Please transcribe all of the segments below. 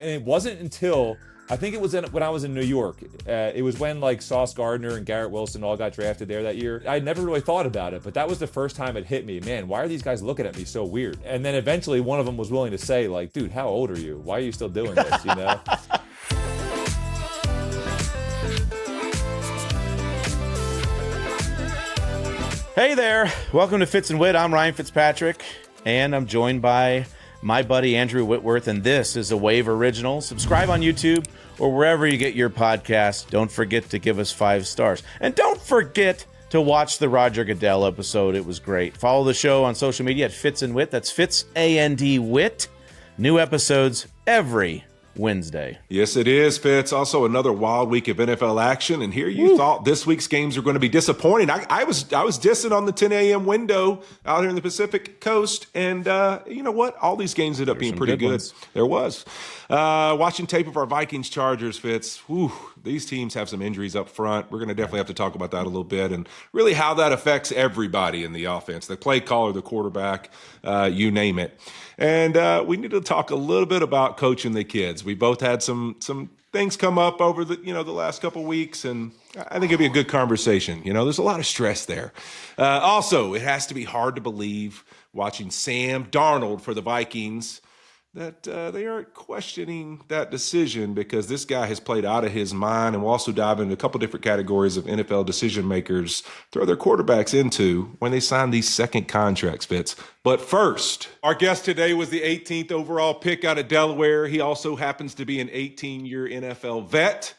And it wasn't until, I think it was when I was in New York. It was when like Sauce Gardner and Garrett Wilson all got drafted there that year. I never really thought about it, but that was the first time it hit me. Man, why are these guys looking at me so weird? And then eventually one of them was willing to say like, dude, how old are you? Why are you still doing this, you know? Hey there, welcome to Fitz and Whit. I'm Ryan Fitzpatrick, and I'm joined by my buddy Andrew Whitworth, and this is a Wave original. Subscribe on YouTube or wherever you get your podcast. Don't forget to give us 5 stars. And don't forget to watch the Roger Goodell episode. It was great. Follow the show on social media at Fitz and Whit. That's Fitz, A-N-D, Whit. New episodes every Wednesday. Yes, it is, Fitz. Also, another wild week of NFL action. And here you thought this week's games were going to be disappointing. I was dissing on the 10 a.m. window out here in the Pacific Coast. And you know what? All these games ended up being pretty good. There was. Watching tape of our Vikings Chargers, Fitz. Whew, these teams have some injuries up front. We're going to definitely have to talk about that a little bit and really how that affects everybody in the offense. The play caller, the quarterback, you name it. And we need to talk a little bit about coaching the kids. We both had some things come up over the last couple of weeks, and I think it'd be a good conversation. You know, there's a lot of stress there. Also, it has to be hard to believe watching Sam Darnold for the Vikings that they aren't questioning that decision, because this guy has played out of his mind. And we'll also dive into a couple different categories of NFL decision makers throw their quarterbacks into when they sign these second contracts, Fitz. But first, our guest today was the 18th overall pick out of Delaware. He also happens to be an 18-year NFL vet.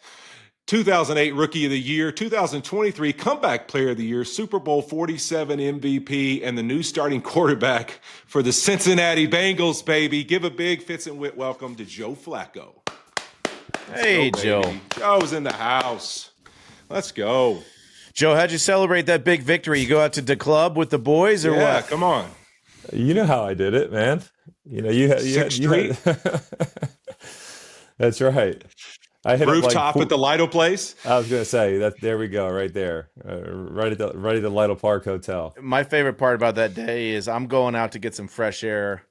2008 Rookie of the Year, 2023 Comeback Player of the Year, Super Bowl 47 MVP, and the new starting quarterback for the Cincinnati Bengals, baby. Give a big Fitz and Whit welcome to Joe Flacco. Hey, Joe. Joe's in the house. Let's go. Joe, how'd you celebrate that big victory? You go out to the club with the boys or what? Come on. You know how I did it, man. You know, you had That's right. I hit rooftop at the Lido place. I was gonna say that. There we go, right there, right at the Lido Park Hotel. My favorite part about that day is I'm going out to get some fresh air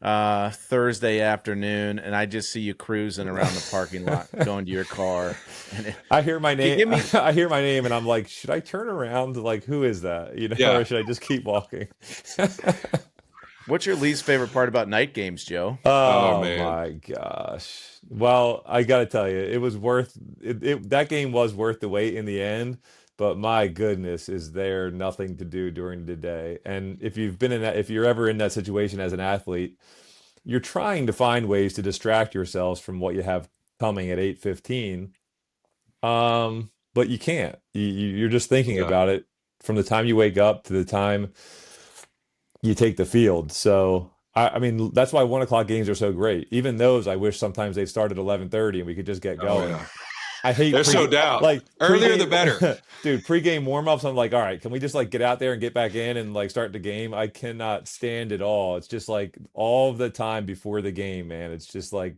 Thursday afternoon, and I just see you cruising around the parking lot, going to your car. I hear my name. I hear my name, and I'm like, should I turn around? Like, who is that? You know, or should I just keep walking? What's your least favorite part about night games, Joe? Oh man. My gosh. Well, I got to tell you, it was worth it. That game was worth the wait in the end, but my goodness, is there nothing to do during the day? And if you're ever in that situation as an athlete, you're trying to find ways to distract yourselves from what you have coming at 8:15. But you can't. You're just thinking about it from the time you wake up to the time you take the field. So I mean, that's why 1 o'clock games are so great. Even those, I wish sometimes they start at 11:30 and we could just get going. Oh, yeah. I hate there's no doubt. Like earlier the better. Dude, pregame warm-ups, I'm like, all right, can we just like get out there and get back in and like start the game? I cannot stand it all. It's just like all the time before the game, man. It's just like,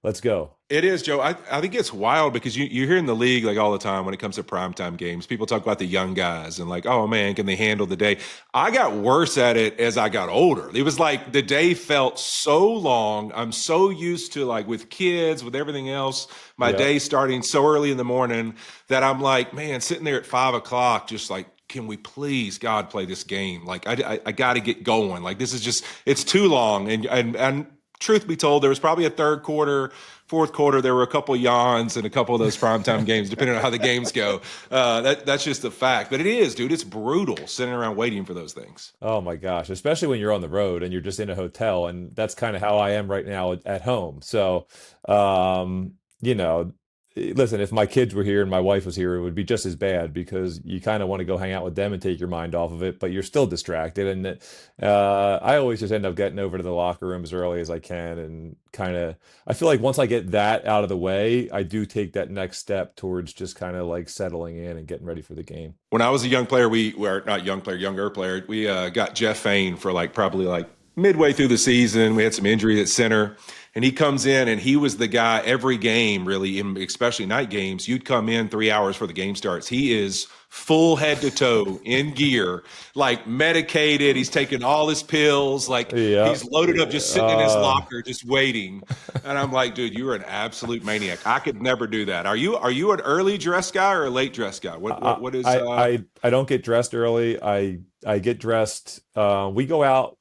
let's go. It is, Joe. I think it's wild because you hear in the league like all the time when it comes to primetime games, people talk about the young guys and like, oh man, can they handle the day? I got worse at it as I got older. It was like the day felt so long. I'm so used to like with kids, with everything else, my day starting so early in the morning that I'm like, man, sitting there at 5 o'clock, just like, can we please, God, play this game? Like I got to get going. Like this is just, it's too long. And truth be told, there was probably a third quarter, fourth quarter, there were a couple yawns and a couple of those primetime games, depending on how the games go. That's just the fact. But it is, dude, it's brutal sitting around waiting for those things. Oh my gosh, especially when you're on the road and you're just in a hotel. And that's kind of how I am right now at home. So, you know, listen, if my kids were here and my wife was here, it would be just as bad because you kind of want to go hang out with them and take your mind off of it, but you're still distracted. And I always just end up getting over to the locker room as early as I can. And kind of, I feel like once I get that out of the way, I do take that next step towards just kind of like settling in and getting ready for the game. When I was a young player, younger player, we got Jeff Fain for probably midway through the season. We had some injury at center. and he comes in and he was the guy every game, really, especially night games. You'd come in 3 hours before the game starts. He is full head to toe in gear, like medicated. He's taking all his pills, like Yeah. he's loaded up, just sitting in his locker, just waiting. And I'm like, dude, you're an absolute maniac. I could never do that. Are you an early dress guy or a late dress guy? What is I don't get dressed early. I get dressed. We go out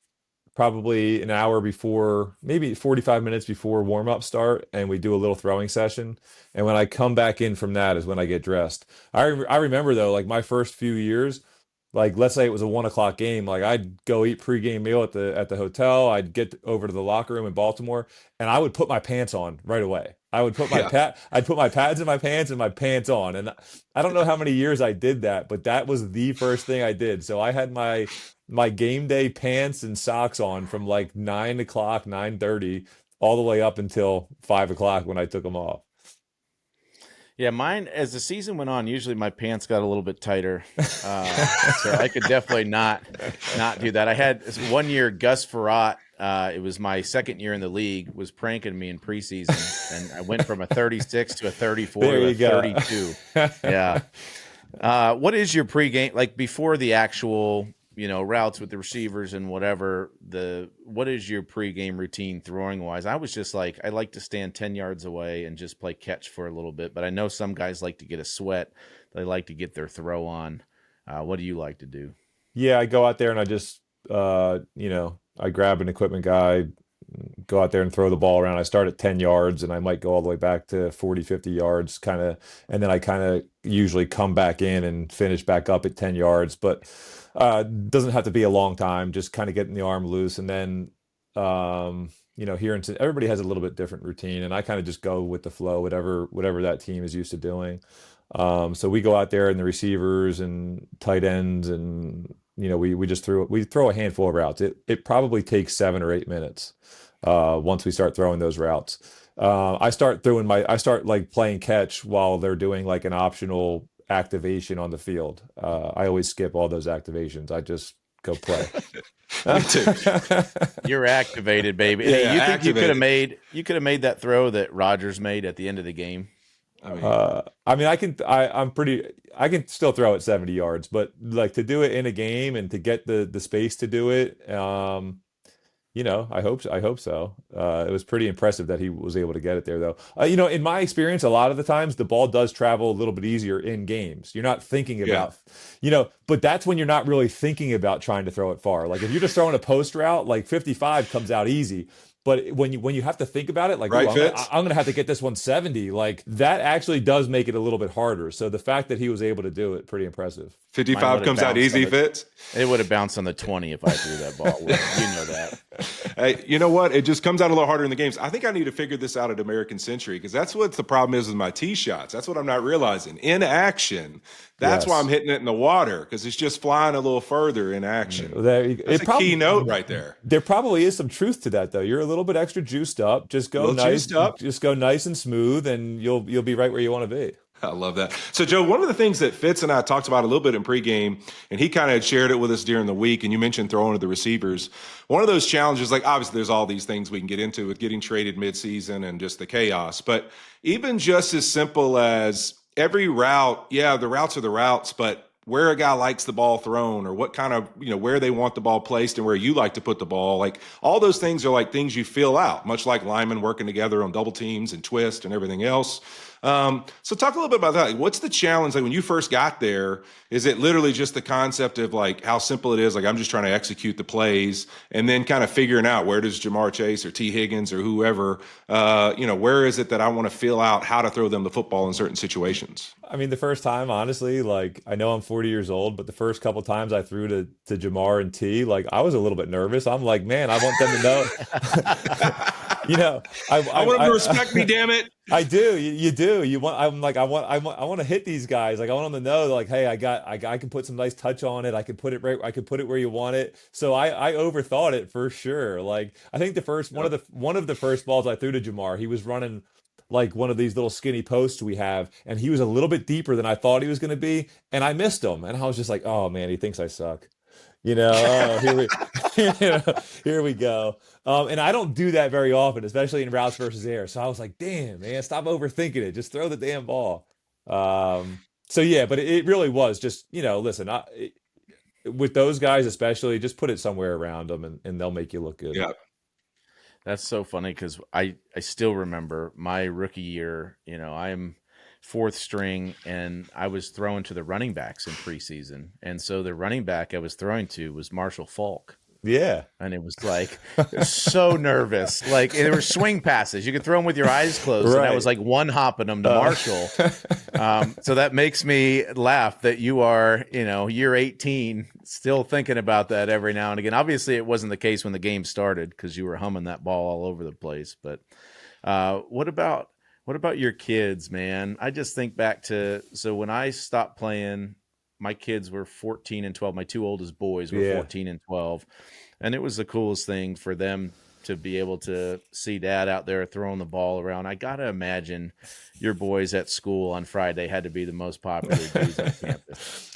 probably an hour before, maybe 45 minutes before warm up start, and we do a little throwing session. And when I come back in from that is when I get dressed. I remember though, like my first few years, like let's say it was a 1 o'clock game, like I'd go eat pregame meal at the hotel. I'd get over to the locker room in Baltimore, and I would put my pants on right away. yeah. I'd put my pads in my pants and my pants on. And I don't know how many years I did that, but that was the first thing I did. So I had my game day pants and socks on from like 9 o'clock, 9:30, all the way up until 5 o'clock when I took them off. Yeah, mine, as the season went on, usually my pants got a little bit tighter. So I could definitely not do that. I had 1 year, Gus Farrat, it was my second year in the league, was pranking me in preseason, and I went from a 36 to a 34 There to a you go. 32. Yeah. What is your pregame, like before the actual, routes with the receivers and whatever, what is your pregame routine throwing wise? I was just like, I like to stand 10 yards away and just play catch for a little bit, but I know some guys like to get a sweat. They like to get their throw on. What do you like to do? Yeah, I go out there and I just, I grab an equipment guy, go out there and throw the ball around. I start at 10 yards and I might go all the way back to 40, 50 yards kind of, and then I kind of usually come back in and finish back up at 10 yards, but doesn't have to be a long time, just kind of getting the arm loose. And then, here in everybody has a little bit different routine, and I kind of just go with the flow, whatever that team is used to doing. So we go out there and the receivers and tight ends, and we throw a handful of routes. It probably takes 7 or 8 minutes once we start throwing those routes. I start like playing catch while they're doing like an optional activation on the field. I always skip all those activations. I just go play. Me too. You're activated, baby. Yeah, Hey, you think activated. you could have made that throw that Rodgers made at the end of the game? I mean, I can still throw it 70 yards, but like to do it in a game and to get the space to do it, I hope so. It was pretty impressive that he was able to get it there, though. In my experience, a lot of the times the ball does travel a little bit easier in games. You're not thinking about, but that's when you're not really thinking about trying to throw it far. Like if you're just throwing a post route, like 55 comes out easy. But when you have to think about it, like, right, "Ooh, Fitz? I'm gonna have to get this 170, like that actually does make it a little bit harder. So the fact that he was able to do it, pretty impressive. 55 comes out easy, Fitz. It would have bounced on the 20 if I threw that ball. You know that. Hey, you know what? It just comes out a little harder in the games. I think I need to figure this out at American Century, because that's what the problem is with my tee shots. That's what I'm not realizing. In action, that's why Yes. I'm hitting it in the water, because it's just flying a little further in action. It That's a key note right there. There probably is some truth to that, though. You're a little bit extra juiced up. Just go Little nice, juiced up. just go nice and smooth, and you'll be right where you want to be. I love that. So, Joe, one of the things that Fitz and I talked about a little bit in pregame, and he kind of shared it with us during the week, and you mentioned throwing to the receivers. One of those challenges, like obviously there's all these things we can get into with getting traded midseason and just the chaos, but even just as simple as every route, yeah, the routes are the routes, but where a guy likes the ball thrown, or what kind of, where they want the ball placed and where you like to put the ball, like all those things are like things you fill out, much like linemen working together on double teams and twist and everything else. So talk a little bit about that. Like, what's the challenge? Like when you first got there, is it literally just the concept of like how simple it is? Like I'm just trying to execute the plays, and then kind of figuring out where does Jamar Chase or T Higgins or whoever, where is it that I want to fill out how to throw them the football in certain situations? I mean, the first time, honestly, like I know I'm 40 years old, but the first couple times I threw to Jamar and T, like I was a little bit nervous. I'm like, man, I want them to know. I want them to respect me, damn it. I do. You do. I want to hit these guys. Like I want them to know, like, hey, I can put some nice touch on it. I can put it where you want it. So I overthought it for sure. Like I think one of the first balls I threw to Jamar, he was running like one of these little skinny posts we have, and he was a little bit deeper than I thought he was going to be, and I missed him, and I was just like, oh man, he thinks I suck. Here we, here we go. And I don't do that very often, especially in routes versus air. So I was like, damn, man, stop overthinking it. Just throw the damn ball. So yeah, but it really was just, listen, with those guys especially, just put it somewhere around them and they'll make you look good. Yeah. That's so funny because I still remember my rookie year. I'm fourth string, and I was throwing to the running backs in preseason. And so the running back I was throwing to was Marshall Falk. Yeah. And it was like so nervous. Like there were swing passes. You could throw them with your eyes closed. Right. And I was like one hopping them to Marshall. So that makes me laugh that you are, year 18, still thinking about that every now and again. Obviously, it wasn't the case when the game started because you were humming that ball all over the place. But what about your kids, man? I just think back to, so when I stopped playing, my kids were 14 and 12. My two oldest boys were 14 and 12. And it was the coolest thing for them to be able to see dad out there throwing the ball around. I got to imagine your boys at school on Friday had to be the most popular dudes on campus.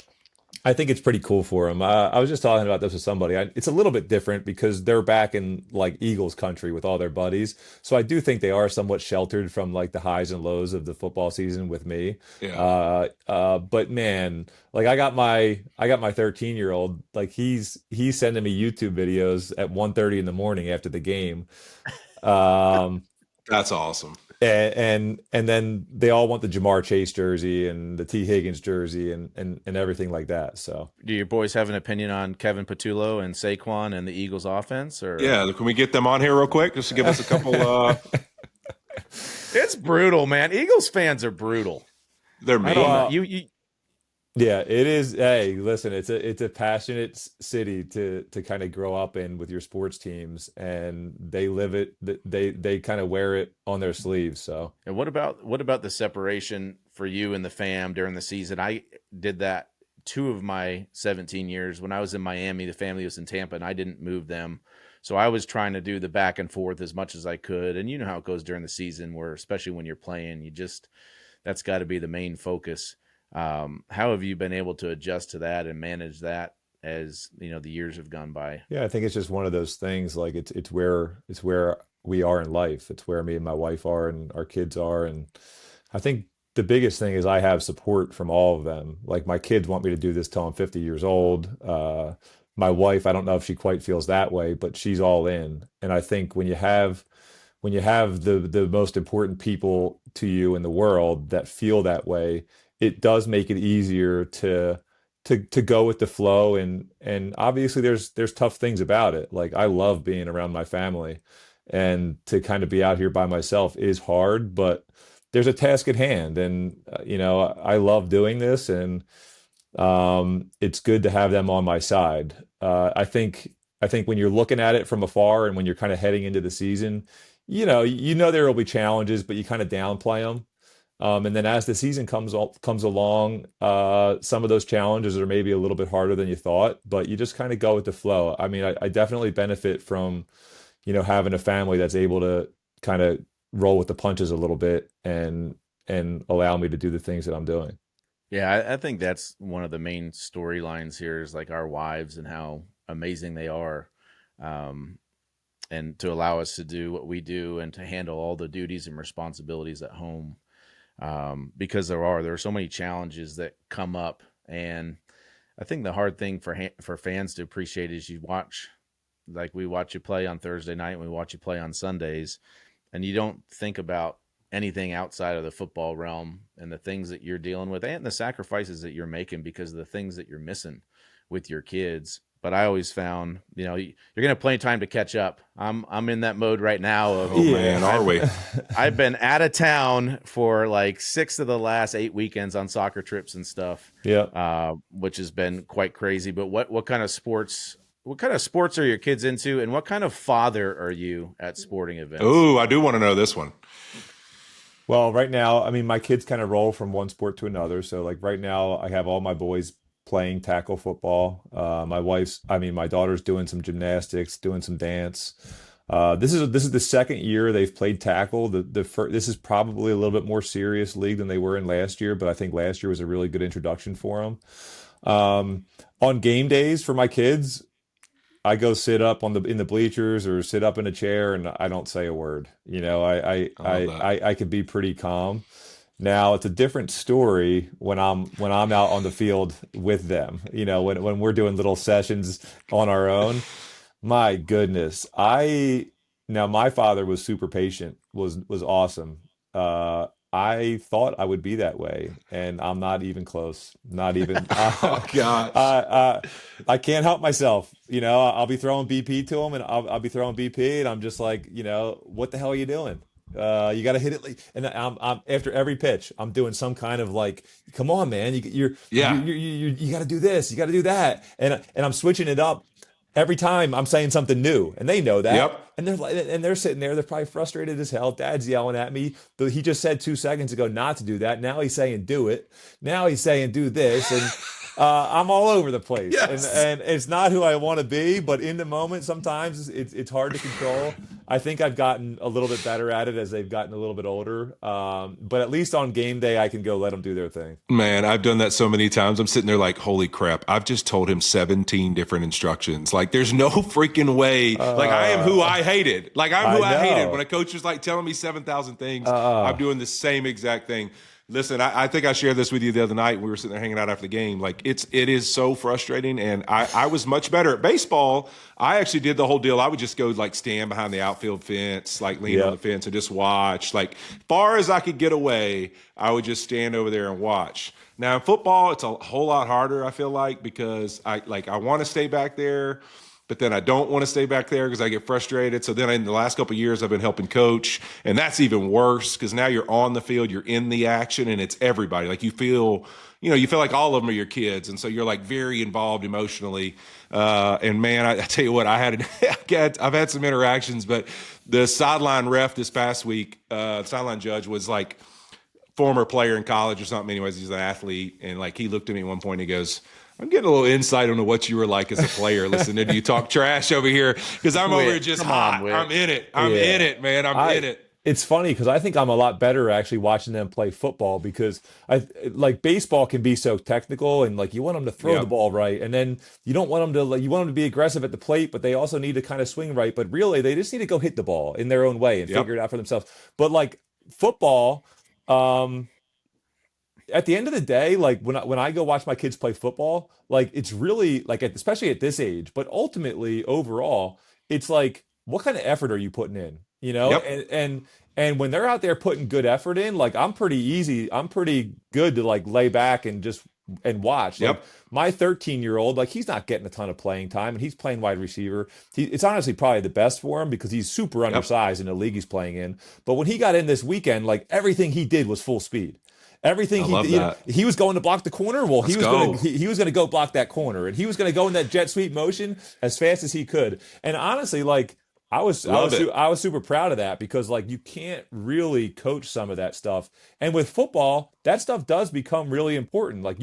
I think it's pretty cool for them. I was just talking about this with somebody. It's a little bit different because they're back in like Eagles country with all their buddies. So I do think they are somewhat sheltered from like the highs and lows of the football season with me. Yeah. But man, like I got my 13-year-old, like he's sending me YouTube videos at 1:30 in the morning after the game. That's awesome. And then they all want the Jamar Chase jersey and the T. Higgins jersey and everything like that. So do your boys have an opinion on Kevin Patullo and Saquon and the Eagles offense? Or yeah, can we get them on here real quick just to give us a couple? It's brutal, man. Eagles fans are brutal. They're mean. Yeah, it is. Hey, listen, it's a passionate city to kind of grow up in with your sports teams, and they live it. They kind of wear it on their sleeves. So, and what about the separation for you and the fam during the season? I did that 2 of my 17 years. When I was in Miami, the family was in Tampa, and I didn't move them. So I was trying to do the back and forth as much as I could. And you know how it goes during the season, where especially when you're playing, that's got to be the main focus. How have you been able to adjust to that and manage that as the years have gone by? Yeah, I think it's just one of those things. Like it's where we are in life. It's where me and my wife are and our kids are. And I think the biggest thing is I have support from all of them. Like my kids want me to do this till I'm 50 years old. My wife, I don't know if she quite feels that way, but she's all in. And I think when you have the most important people to you in the world that feel that way, it does make it easier to go with the flow. And obviously there's tough things about it. Like I love being around my family, and to kind of be out here by myself is hard, but there's a task at hand. And I love doing this, and it's good to have them on my side. I think when you're looking at it from afar and when you're kind of heading into the season, there will be challenges, but you kind of downplay them. And then as the season comes along, some of those challenges are maybe a little bit harder than you thought, but you just kind of go with the flow. I mean, I definitely benefit from, having a family that's able to kind of roll with the punches a little bit and allow me to do the things that I'm doing. Yeah, I think that's one of the main storylines here is like our wives and how amazing they are. And to allow us to do what we do and to handle all the duties and responsibilities at home. Because there are so many challenges that come up, and I think the hard thing for fans to appreciate is we watch you play on Thursday night and we watch you play on Sundays, and you don't think about anything outside of the football realm and the things that you're dealing with and the sacrifices that you're making because of the things that you're missing with your kids. But I always found, you're going to have plenty of time to catch up. I'm in that mode right now. Man, are we? I've been out of town for like 6 of the last 8 weekends on soccer trips and stuff. Yeah. Which has been quite crazy. But what kind of sports are your kids into, and what kind of father are you at sporting events? Ooh, I do want to know this one. Well, right now, I mean, my kids kind of roll from one sport to another. So like right now I have all my boys playing tackle football. My daughter's doing some gymnastics, doing some dance. This is the second year they've played tackle. This is probably a little bit more serious league than they were in last year, but I think last year was a really good introduction for them. On game days for my kids, I go sit up in the bleachers or sit up in a chair and I don't say a word. I love that. I can be pretty calm. Now it's a different story when I'm out on the field with them. When we're doing little sessions on our own. My goodness. I Now my father was super patient, was awesome. I thought I would be that way, and I'm not even close. Not even. Oh gosh. I can't help myself. I'll be throwing BP to him, and I'll be throwing BP, and I'm just like, what the hell are you doing? You got to hit it, and I'm after every pitch, I'm doing some kind of like, come on, man, Yeah. you got to do this, you got to do that, and I'm switching it up every time. I'm saying something new, and they know that. Yep. And they're sitting there. They're probably frustrated as hell. Dad's yelling at me, but he just said 2 seconds ago not to do that. Now he's saying do it. Now he's saying do this, and I'm all over the place. Yes. And it's not who I want to be, but in the moment, sometimes it's hard to control. I think I've gotten a little bit better at it as they've gotten a little bit older. But at least on game day, I can go let them do their thing. Man, I've done that so many times. I'm sitting there like, holy crap. I've just told him 17 different instructions. Like, there's no freaking way. Like, I am who I hated. Like, I'm who I hated. When a coach was like telling me 7,000 things, I'm doing the same exact thing. Listen, I think I shared this with you the other night. We were sitting there hanging out after the game. Like, it is so frustrating. And I was much better at baseball. I actually did the whole deal. I would just go like stand behind the outfield fence, like lean on the fence and just watch. Like, far as I could get away, I would just stand over there and watch. Now in football, it's a whole lot harder, I feel like, because I want to stay back there, but then I don't want to stay back there because I get frustrated. So then in the last couple of years, I've been helping coach, and that's even worse because now you're on the field, you're in the action, and it's everybody. Like, you feel like all of them are your kids, and so you're like very involved emotionally. And man, I tell you what, I've had some interactions, but the sideline ref this past week, sideline judge was like former player in college or something. Anyways, he's an athlete, and like he looked at me at one point, and he goes, I'm getting a little insight into what you were like as a player listening to you talk trash over here, because I'm over here just hot. I'm in it. I'm in it, man. I'm in it. It's funny because I think I'm a lot better actually watching them play football, because baseball can be so technical, and like you want them to throw the ball right, and then you don't want them to you want them to be aggressive at the plate, but they also need to kind of swing right. But really, they just need to go hit the ball in their own way and figure it out for themselves. But like football, at the end of the day, like when I go watch my kids play football, like it's really like especially at this age, but ultimately overall, it's like, what kind of effort are you putting in? And when they're out there putting good effort in, like I'm pretty good to like lay back and just and watch. Like my 13-year-old, like he's not getting a ton of playing time, and he's playing wide receiver. It's honestly probably the best for him because he's super undersized in the league he's playing in. But when he got in this weekend, like everything he did was full speed. Everything he was going to block the corner. Well, he was going to go block that corner, and he was going to go in that jet sweep motion as fast as he could. And honestly, like I was super proud of that, because like you can't really coach some of that stuff. And with football, that stuff does become really important. Like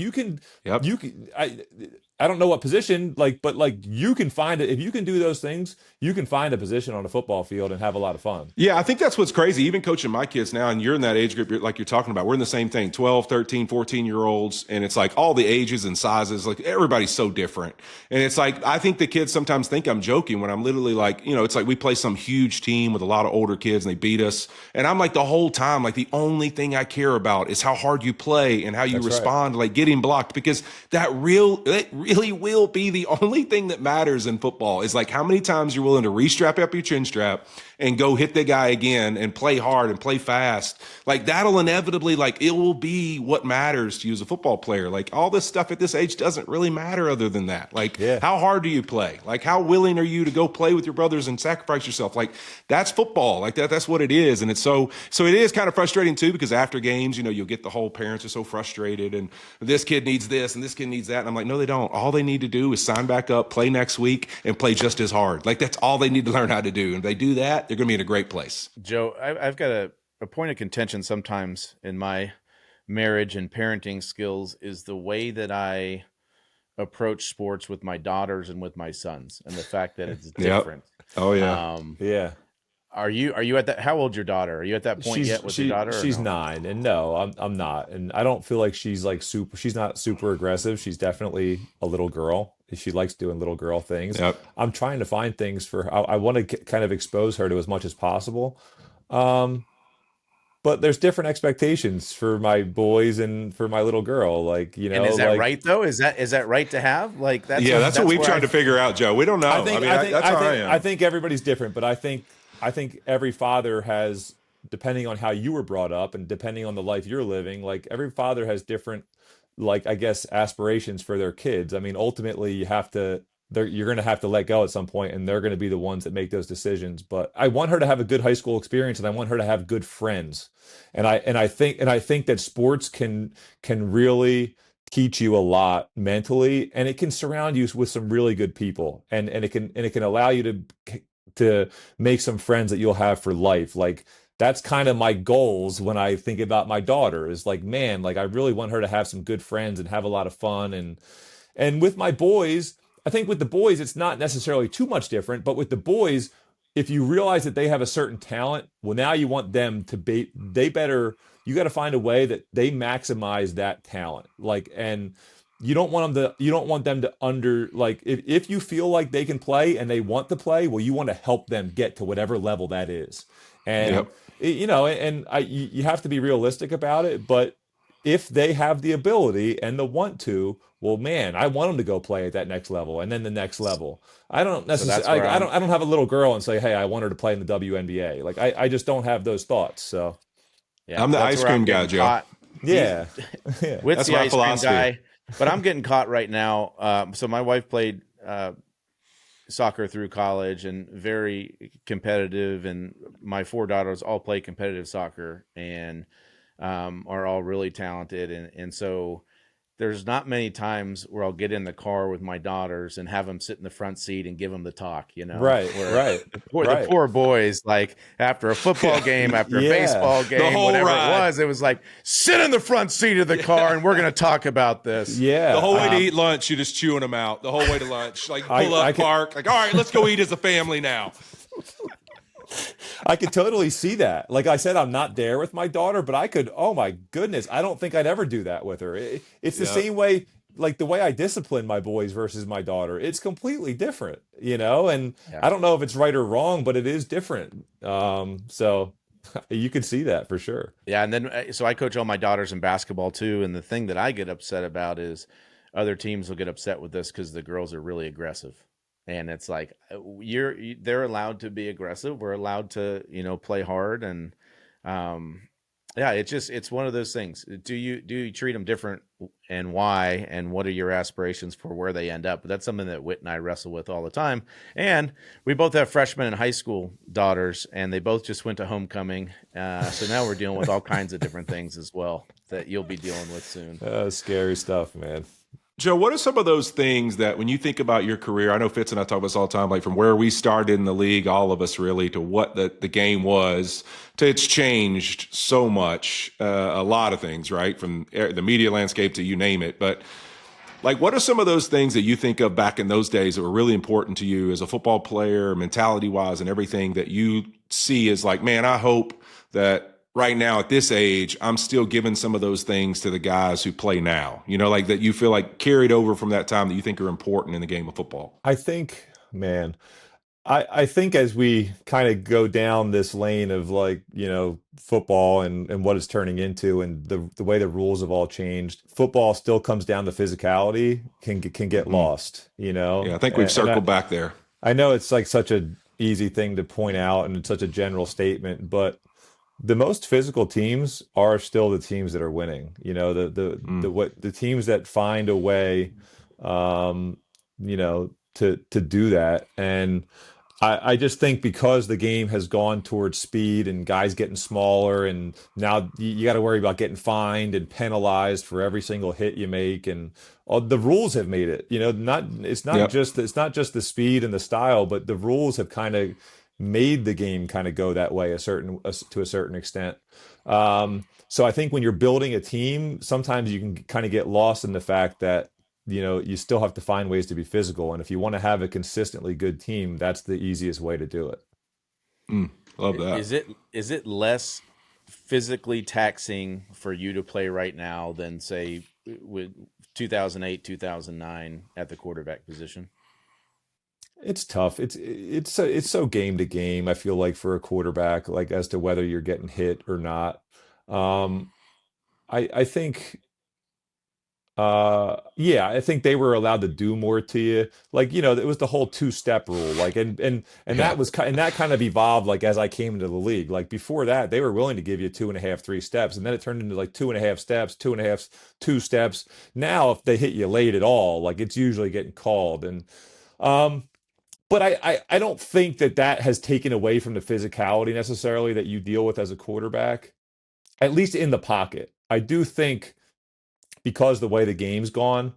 I don't know what position, like, but like you can find it. If you can do those things, you can find a position on a football field and have a lot of fun. Yeah, I think that's what's crazy. Even coaching my kids now, and you're in that age group like you're talking about, we're in the same thing, 12, 13, 14-year-olds. And it's like all the ages and sizes, like everybody's so different. And it's like, I think the kids sometimes think I'm joking when I'm literally like, it's like we play some huge team with a lot of older kids and they beat us. And I'm like the whole time, like the only thing I care about is how hard you play and how you respond to like getting blocked, because that really will be the only thing that matters in football, is like how many times you're willing to re-strap up your chin strap and go hit the guy again and play hard and play fast. Like that'll inevitably, like it will be what matters to you as a football player. Like all this stuff at this age doesn't really matter other than that. Like how hard do you play? Like how willing are you to go play with your brothers and sacrifice yourself? Like that's football. Like that's what it is. And it's so it is kind of frustrating too, because after games, you'll get the whole parents are so frustrated and this kid needs this and this kid needs that. And I'm like, no, they don't. All they need to do is sign back up, play next week, and play just as hard. Like that's all they need to learn how to do. And if they do that, they're going to be in a great place. Joe, I've got a point of contention sometimes in my marriage and parenting skills is the way that I approach sports with my daughters and with my sons, and the fact that it's different. Oh, yeah. Yeah. Are you at that? How old's your daughter? Are you at that point yet with your daughter, or She's no? 9, and no, I'm not, and I don't feel like she's like super. She's not super aggressive. She's definitely a little girl. She likes doing little girl things. Yep. I'm trying to find things for her. I want to kind of expose her to as much as possible. Um, but there's different expectations for my boys and for my little girl. Like, And is that like right though? Is that right to have? Like That's what we've where tried to figure out, Joe. We don't know. That's how I am. I think everybody's different, but I think every father has, depending on how you were brought up and depending on the life you're living, like every father has different, like, I guess, aspirations for their kids. I mean, ultimately you're going to have to let go at some point, and they're going to be the ones that make those decisions. But I want her to have a good high school experience, and I want her to have good friends. And I think that sports can really teach you a lot mentally, and it can surround you with some really good people, and it can allow you to make some friends that you'll have for life. Like, that's kind of my goals when I think about my daughter, is like, man, like I really want her to have some good friends and have a lot of fun. And with my boys, I think with the boys, it's not necessarily too much different, but with the boys, if you realize that they have a certain talent, well, now you want them to be, you got to find a way that they maximize that talent. Like, and you don't want them to like, if you feel like they can play and they want to play, well, you want to help them get to whatever level that is. And, Yep. you have to be realistic about it, but if they have the ability and the want to, well, man, I want them to go play at that next level and then the next level. I don't So that's necessarily, where I don't have a little girl and say, hey, I want her to play in the WNBA. Like, I just don't have those thoughts. So, yeah, I'm the that's ice where I'm cream guy, getting Joe. caught. yeah. Yeah. With That's the my ice cream philosophy. guy, but I'm getting caught right now. So my wife played soccer through college and very competitive, and my 4 daughters all play competitive soccer and are all really talented, and so there's not many times where I'll get in the car with my daughters and have them sit in the front seat and give them the talk, Right. where Right. the poor boys, like after a football game, after a Yeah. baseball game, whole whatever ride. it was like, sit in the front seat of the car and we're going to talk about this. Yeah. The whole way to eat lunch, you're just chewing them out. The whole way to lunch, like pull I up, can- park, like, all right, let's go eat as a family now. I could totally see that. Like I said, I'm not there with my daughter, but I could, oh my goodness, I don't think I'd ever do that with her. It's the Yeah. same way, like the way I discipline my boys versus my daughter. It's completely different, and Yeah. I don't know if it's right or wrong, but it is different. So you could see that for sure. Yeah, and then so I coach all my daughters in basketball too, and the thing that I get upset about is other teams will get upset with this because the girls are really aggressive, and it's like they're allowed to be aggressive. We're allowed to play hard, and yeah, it's one of those things. Do you treat them different, and why, and what are your aspirations for where they end up? But that's something that Whit and I wrestle with all the time. And we both have freshmen and high school daughters, and they both just went to homecoming. So now we're dealing with all kinds of different things as well that you'll be dealing with soon. Scary stuff, man. Joe, what are some of those things that when you think about your career, I know Fitz and I talk about this all the time, like from where we started in the league, all of us really, to what the game was, to it's changed so much, a lot of things, right? From the media landscape to you name it. But like, what are some of those things that you think of back in those days that were really important to you as a football player, mentality wise, and everything that you see as like, man, I hope that right now at this age, I'm still giving some of those things to the guys who play now, like that you feel like carried over from that time that you think are important in the game of football? I think, man, I think as we kind of go down this lane of like, football and what it's turning into and the way the rules have all changed, football still comes down to physicality, can get lost, Yeah, I think we've circled back there. I know it's like such a easy thing to point out and it's such a general statement, but the most physical teams are still the teams that are winning. The teams that find a way, to do that. And I just think because the game has gone towards speed and guys getting smaller, and now you got to worry about getting fined and penalized for every single hit you make, and all the rules have made it. It's not just the speed and the style, but the rules have kind of made the game kind of go that way to a certain extent. So I think when you're building a team, sometimes you can kind of get lost in the fact that you still have to find ways to be physical, and if you want to have a consistently good team, that's the easiest way to do it. Love that. Is it less physically taxing for you to play right now than say with 2008, 2009 at the quarterback position? It's tough. It's so game to game. I feel like for a quarterback, like as to whether you're getting hit or not. Um, I think yeah, I think they were allowed to do more to you. Like, it was the whole two-step rule. Like, and Yeah. and that kind of evolved like as I came into the league. Like before that, they were willing to give you 2.5, 3 steps, and then it turned into like 2.5 steps, 2.5, 2 steps. Now, if they hit you late at all, like it's usually getting called. And um, but I don't think that that has taken away from the physicality necessarily that you deal with as a quarterback, at least in the pocket. I do think because the way the game's gone,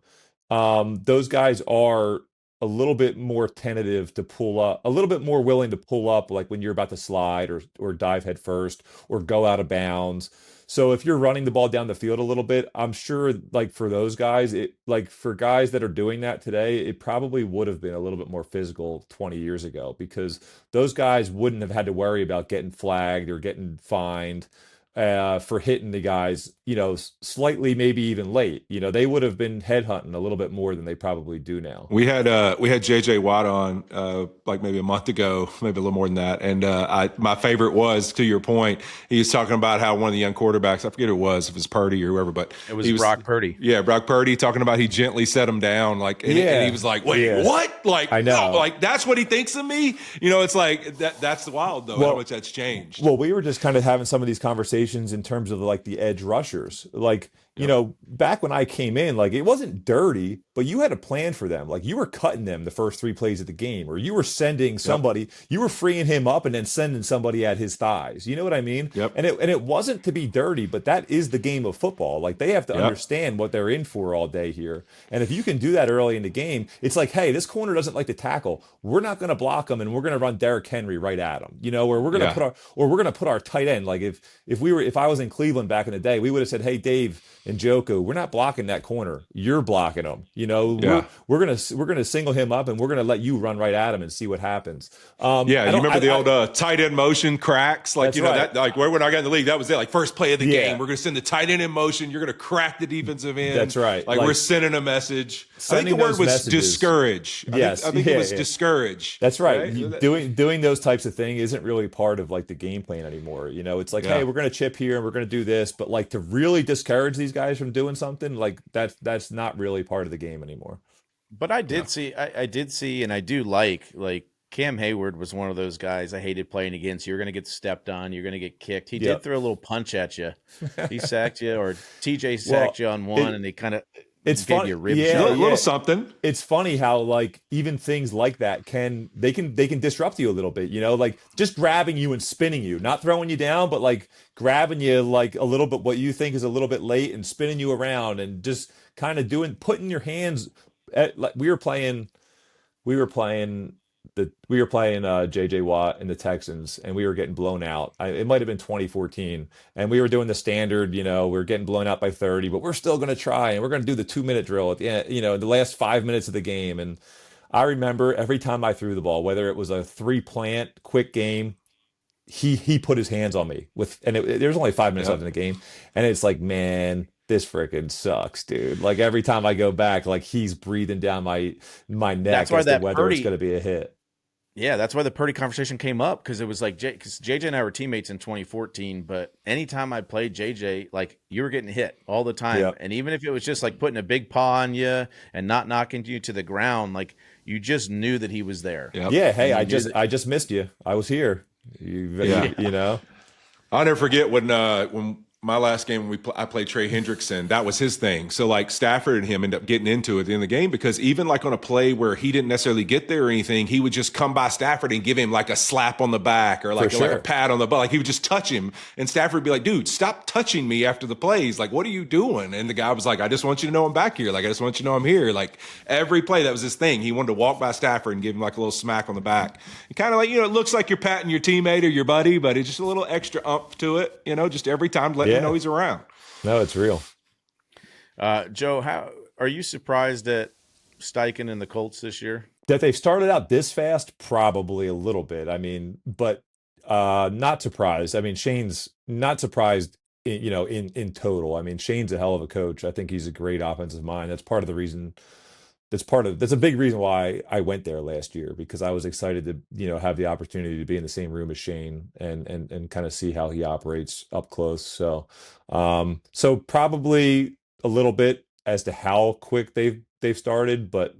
those guys are a little bit more tentative to pull up, a little bit more willing to pull up, like when you're about to slide or dive head first or go out of bounds. So if you're running the ball down the field a little bit, I'm sure like for those guys, it like for guys that are doing that today, it probably would have been a little bit more physical 20 years ago because those guys wouldn't have had to worry about getting flagged or getting fined for hitting the guys, slightly, maybe even late. They would have been headhunting a little bit more than they probably do now. We had JJ Watt on like maybe a month ago, maybe a little more than that. And my favorite was, to your point, he was talking about how one of the young quarterbacks, I forget who it was, if it was Purdy or whoever, but It was Brock Purdy. Yeah, Brock Purdy talking about he gently set him down, like, and he was like, "Wait, Yeah. what? Like, I know. oh, like that's what he thinks of me." It's like that's wild though, how much that's changed. Well, we were just kind of having some of these conversations in terms of like the edge rushers. Like, back when I came in, like it wasn't dirty, but you had a plan for them. Like you were cutting them the first 3 plays of the game, or you were sending somebody, you were freeing him up and then sending somebody at his thighs. You know what I mean? Yep. And it wasn't to be dirty, but that is the game of football. Like they have to Yep. understand what they're in for all day here. And if you can do that early in the game, it's like, hey, this corner doesn't like to tackle. We're not going to block him, and we're going to run Derrick Henry right at him. Or we're going to put our tight end. Like if I was in Cleveland back in the day, we would have said, hey, Dave and Joku, we're not blocking that corner. You're blocking him. We're gonna single him up, and we're gonna let you run right at him and see what happens. You remember the old tight end motion cracks? Like, right. that, like when I got in the league, that was it. Like first play of the game, we're going to send the tight end in motion. You're going to crack the defensive end. That's right. Like we're sending a message. I think the word was messages. discourage. Yes. I think it was discourage. That's right. Doing those types of things isn't really part of like the game plan anymore. It's like, hey, we're going to chip here and we're going to do this, but like to really discourage these guys from doing something, like that's not really part of the game anymore. But I did see, and I do like Cam Hayward was one of those guys I hated playing against. You're going to get stepped on. You're going to get kicked. He did throw a little punch at you. He sacked you, or TJ sacked you on one, and he kind of gave you a rib shot. A little something. It's funny how like even things like that can disrupt you a little bit. Like just grabbing you and spinning you, not throwing you down, but like grabbing you like a little bit what you think is a little bit late and spinning you around and just kind of putting your hands at, like we were playing JJ Watt and the Texans, and we were getting blown out. It might have been 2014, and we were doing the standard. We were getting blown out by 30, but we're still going to try, and we're going to do the 2-minute drill at the end. In the last 5 minutes of the game. And I remember every time I threw the ball, whether it was a 3-plant quick game, he put his hands on me there's only 5 minutes left in the game, and it's like, man, this freaking sucks, dude. Like every time I go back, like he's breathing down my neck as to whether it's going to be a hit. Yeah, that's why the Purdy conversation came up, because it was like, because JJ and I were teammates in 2014, but anytime I played JJ, like you were getting hit all the time. Yep. And even if it was just like putting a big paw on you and not knocking you to the ground, like you just knew that he was there. Yep. Yeah, hey, I just missed you. I was here. I'll never forget when my last game I played Trey Hendrickson. That was his thing. So like Stafford and him end up getting into it at the end of the game, because even like on a play where he didn't necessarily get there or anything, he would just come by Stafford and give him like a slap on the back or like a pat on the butt. Like he would just touch him, and Stafford would be like, "Dude, stop touching me after the plays. Like, what are you doing?" And the guy was like, "I just want you to know I'm back here. Like, I just want you to know I'm here." Like every play, that was his thing. He wanted to walk by Stafford and give him like a little smack on the back. And kind of like, it looks like you're patting your teammate or your buddy, but it's just a little extra umph to it, just every time letting him know he's around. No, it's real. Joe, how are you surprised at Steichen and the Colts this year? That they've started out this fast, probably a little bit. I mean, but Not surprised. I mean, Shane's not surprised in total. I mean, Shane's a hell of a coach. I think he's a great offensive mind. That's part of the reason. That's a big reason why I went there last year, because I was excited to, have the opportunity to be in the same room as Shane and kind of see how he operates up close. So probably a little bit as to how quick they've started, but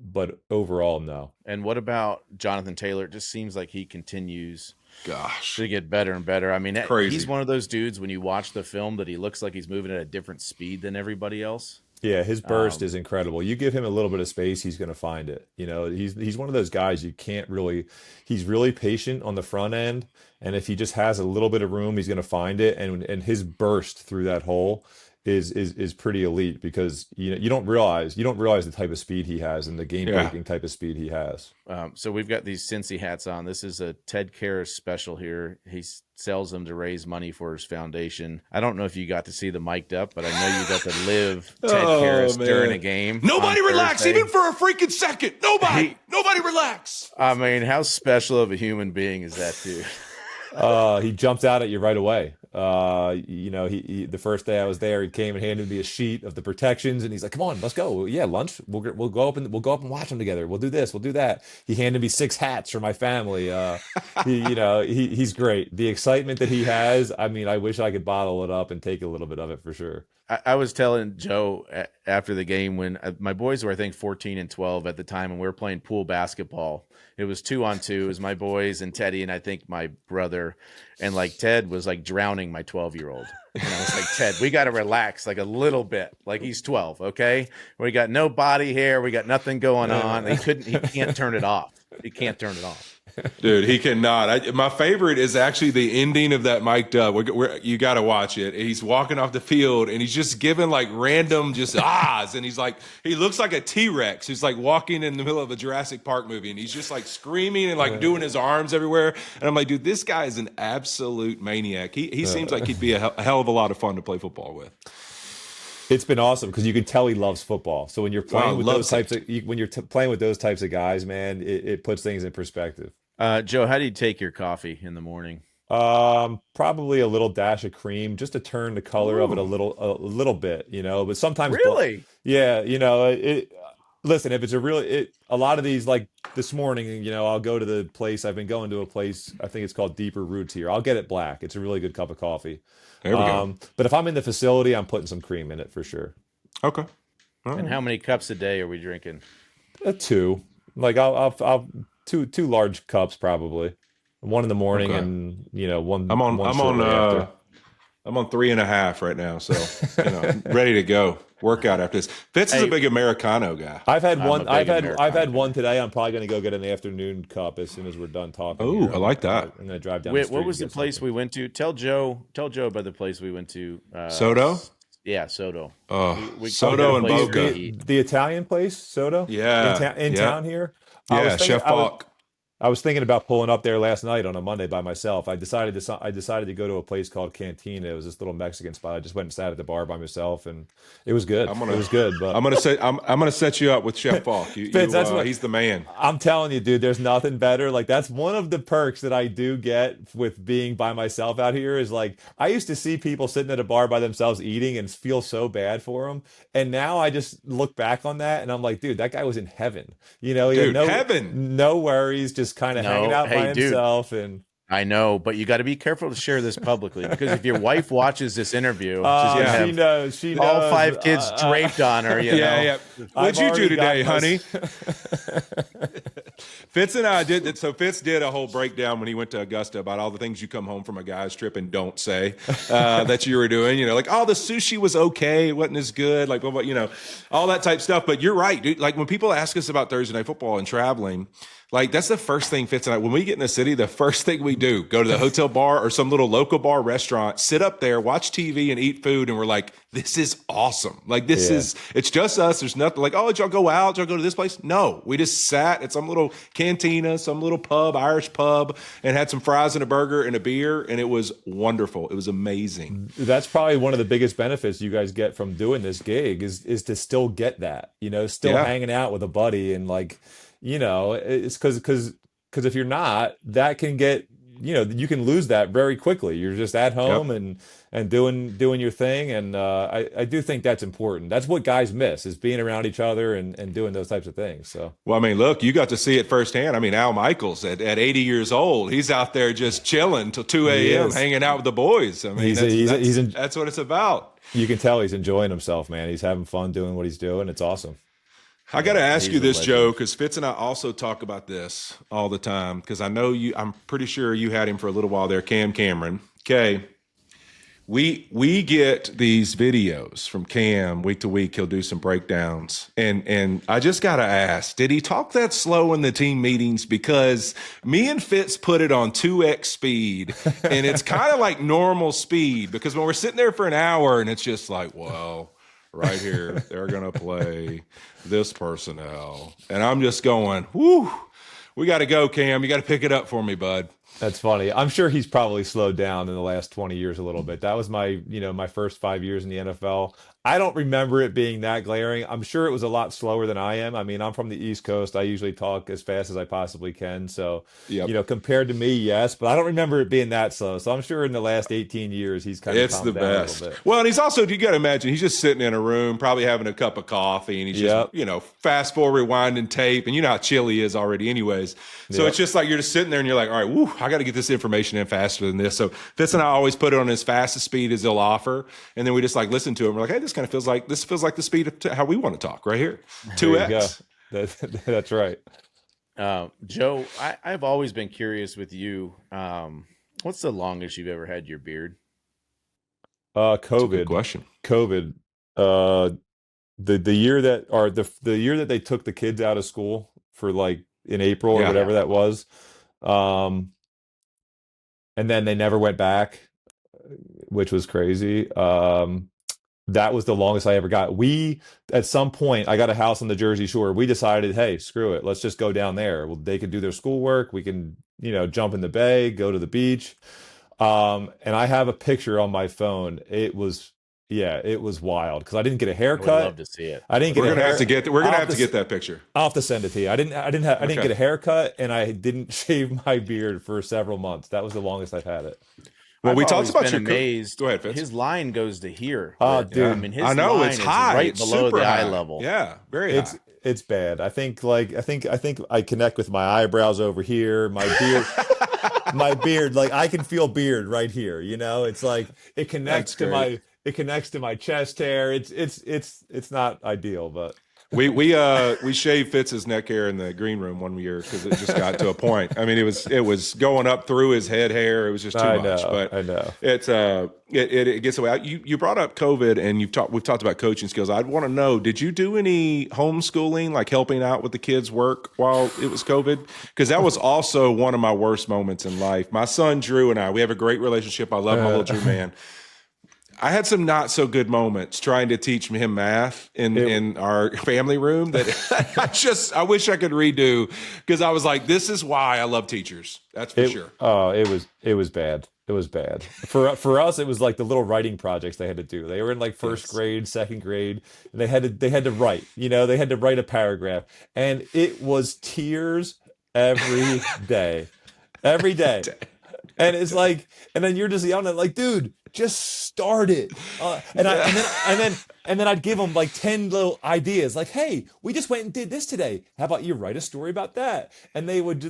overall, no. And what about Jonathan Taylor? It just seems like he continues Gosh, to get better and better. I mean, crazy. he's one of those dudes when you watch the film that he looks like he's moving at a different speed than everybody else. Yeah, his burst is incredible. You give him a little bit of space, he's going to find it. He's one of those guys you can't really. He's really patient on the front end, and if he just has a little bit of room, he's going to find it. And his burst through that hole is pretty elite, because you don't realize the type of speed he has and the game breaking type of speed he has. So we've got these Cincy hats on. This is a Ted Karras special here. He sells them to raise money for his foundation. I don't know if you got to see the mic'd up, but I know you got to live Ted Karras during a game. Nobody relax, even for a freaking second. Nobody relax. I mean, how special of a human being is that dude? He jumped out at you right away. He the first day I was there, he came and handed me a sheet of the protections, and he's like, "Come on, let's go. Yeah, lunch. We'll go up and watch them together. We'll do this. We'll do that." He handed me 6 hats for my family. He's great. The excitement that he has. I mean, I wish I could bottle it up and take a little bit of it for sure. I was telling Joe after the game when my boys were, I think, 14 and 12 at the time, and we were playing pool basketball. It was 2-on-2. It was my boys and Teddy and I think my brother. And like Ted was like drowning my 12-year-old. And I was like, Ted, we got to relax like a little bit. Like he's 12, okay? We got no body hair. We got nothing going on. He can't turn it off. He can't turn it off. Dude, he cannot. My favorite is actually the ending of that mic'd up. You got to watch it. He's walking off the field and he's just giving like random just ahs. And he looks like a T-Rex. He's like walking in the middle of a Jurassic Park movie and he's just like screaming and like doing his arms everywhere. And I'm like, dude, this guy is an absolute maniac. He seems like he'd be a hell of a lot of fun to play football with. It's been awesome because you can tell he loves football. So when you're playing with those types playing with those types of guys, man, it puts things in perspective. Joe, how do you take your coffee in the morning? Probably a little dash of cream just to turn the color of it a little bit, but sometimes really, listen, if it's a lot of these, like this morning, I'll go to the place. I've been going to a place, I think it's called Deeper Roots here. I'll get it black. It's a really good cup of coffee. There we go. But if I'm in the facility, I'm putting some cream in it for sure. Okay. And how many cups a day are we drinking? 2. Like I'll two large cups probably. One in the morning and one. I'm on after. I'm on 3.5 right now, so ready to go. Workout after this. Fitz is a big Americano guy. I've had one today. I'm probably going to go get an afternoon cup as soon as we're done talking. Oh, I like that. I'm going to drive down. Wait, what was the place we went to? Tell Joe about the place we went to. Soto. Yeah, Soto. Soto and Boca. The Italian place, Soto. Yeah, in town here. Yeah, Chef Falk. I was thinking about pulling up there last night on a Monday by myself. I decided to go to a place called Cantina. It was this little Mexican spot. I just went and sat at the bar by myself, and it was good. It was good. But I'm gonna set you up with Chef Falk. He's the man. I'm telling you, dude. There's nothing better. Like that's one of the perks that I do get with being by myself out here. Is like I used to see people sitting at a bar by themselves eating and feel so bad for them, and now I just look back on that and I'm like, dude, that guy was in heaven. He had heaven, no worries, just kind of hanging out by himself. Dude, and I know, but you got to be careful to share this publicly because if your wife watches this interview, she knows all 5 kids draped on her. Yeah. What'd you do today, honey? Fitz and I did. So Fitz did a whole breakdown when he went to Augusta about all the things you come home from a guy's trip and don't say that you were doing. Like, oh, the sushi was okay, it wasn't as good. Like, all that type stuff. But you're right, dude. Like when people ask us about Thursday night football and traveling. Like, that's the first thing Fitz and I, when we get in the city, the first thing we do, go to the hotel bar or some little local bar restaurant, sit up there, watch TV and eat food. And we're like, this is awesome. Like, it's just us. There's nothing like, oh, did y'all go out? Did y'all go to this place? No, we just sat at some little cantina, some little pub, Irish pub, and had some fries and a burger and a beer. And it was wonderful. It was amazing. That's probably one of the biggest benefits you guys get from doing this gig is to still get that, still hanging out with a buddy and like, it's because if you're not, that can get you can lose that very quickly. You're just at home Yep. and doing your thing. And I do think that's important. That's what guys miss, is being around each other and doing those types of things. So Well, I mean, look, you got to see it firsthand. I mean, Al Michaels at 80 years old, he's out there just chilling till 2 he a.m., is. hanging out with the boys. I mean, that's what it's about. You can tell he's enjoying himself, man. He's having fun doing what he's doing. It's awesome. I got to ask he's you a this, legend. Joe, because Fitz and I also talk about this all the time, because I know I'm pretty sure you had him for a little while there, Cam Cameron. Okay. We get these videos from Cam week to week. He'll do some breakdowns. And I just got to ask, did he talk that slow in the team meetings? Because me and Fitz put it on 2x speed, and it's kind of like normal speed, because when we're sitting there for an hour and it's just like, well, right here, they're going to play this personnel. And I'm just going, whoo, we got to go, Cam. You got to pick it up for me, bud. That's funny. I'm sure he's probably slowed down in the last 20 years a little bit. That was my first 5 years in the NFL. I don't remember it being that glaring. I'm sure it was a lot slower than I am. I mean, I'm from the East Coast. I usually talk as fast as I possibly can. So, Yep. compared to me, yes, but I don't remember it being that slow. So I'm sure in the last 18 years, he's kind of It's the calmed down a best. little bit. Well, and he's also, you got to imagine, he's just sitting in a room, probably having a cup of coffee, and he's Yep. just, fast forward, rewinding tape, and you know how chilly he is already anyways. So Yep. it's just like you're just sitting there and you're like, all right, woo, I got to get this information in faster than this. So Fitz and I always put it on as fast a speed as they'll offer. And then we just like listen to him. We're like, hey, this kind of feels like the speed of how we want to talk right here. There you 2x. go. That's right. Joe, I've always been curious with you. What's the longest you've ever had your beard? That's a good COVID. question. COVID. The year that or the year that they took the kids out of school for like in April or Yeah. whatever that was. And then they never went back, which was crazy. That was the longest I ever got. At some point, I got a house on the Jersey Shore. We decided, hey, screw it. Let's just go down there. Well, they could do their schoolwork. We can, jump in the bay, go to the beach. And I have a picture on my phone. It was wild because I didn't get a I would haircut. love to see it. I didn't get We're a gonna hair. have to get that picture. I'll have to send it to you. I didn't Okay. get a haircut, and I didn't shave my beard for several months. That was the longest I've had it. Well, we I've talked always about been your amazed. Go ahead, Fitz. His line goes to here. Oh, But, dude. I mean, his I know line it's is high. right It's below super the eye high. level. Yeah, very high. It's bad. I think I connect with my eyebrows over here, my beard, my beard. Like I can feel beard right here. It's like it connects That's great. it connects to my chest hair. It's not ideal, but We shaved Fitz's neck hair in the green room one year because it just got to a point. I mean, it was going up through his head hair. It was just too much. But I know. it's it gets away. You brought up COVID and we've talked about coaching skills. I'd want to know, did you do any homeschooling, like helping out with the kids' work while it was COVID? Because that was also one of my worst moments in life. My son Drew and I, we have a great relationship. I love my little Drew man. I had some not so good moments trying to teach him math in our family room that I wish I could redo because I was like, this is why I love teachers. That's for sure. Oh, it was bad. It was bad. For us, it was like the little writing projects they had to do. They were in like first grade, second grade, and they had to write. They had to write a paragraph, and it was tears every day, every day. And it's like, and then you're just yelling at like, dude, just start it. And then I'd give them like 10 little ideas, like, hey, we just went and did this today. How about you write a story about that? And they would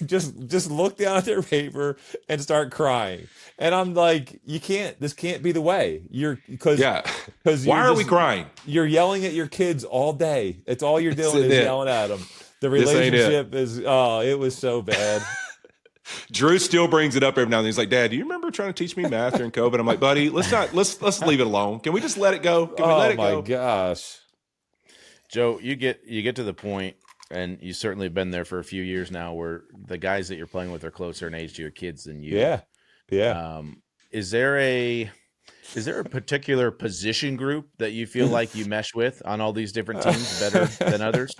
just look down at their paper and start crying. And I'm like, this can't be the way. Because why are we crying? You're yelling at your kids all day. It's all you're doing is yelling at them. The relationship it was so bad. Drew still brings it up every now and then. He's like, Dad, do you remember trying to teach me math during COVID? I'm like, buddy, let's leave it alone. Can we just let it go? Can we let it go? Oh my gosh. Joe, you get to the point, and you've certainly been there for a few years now, where the guys that you're playing with are closer in age to your kids than you. Yeah. Is there a particular position group that you feel like you mesh with on all these different teams better than others?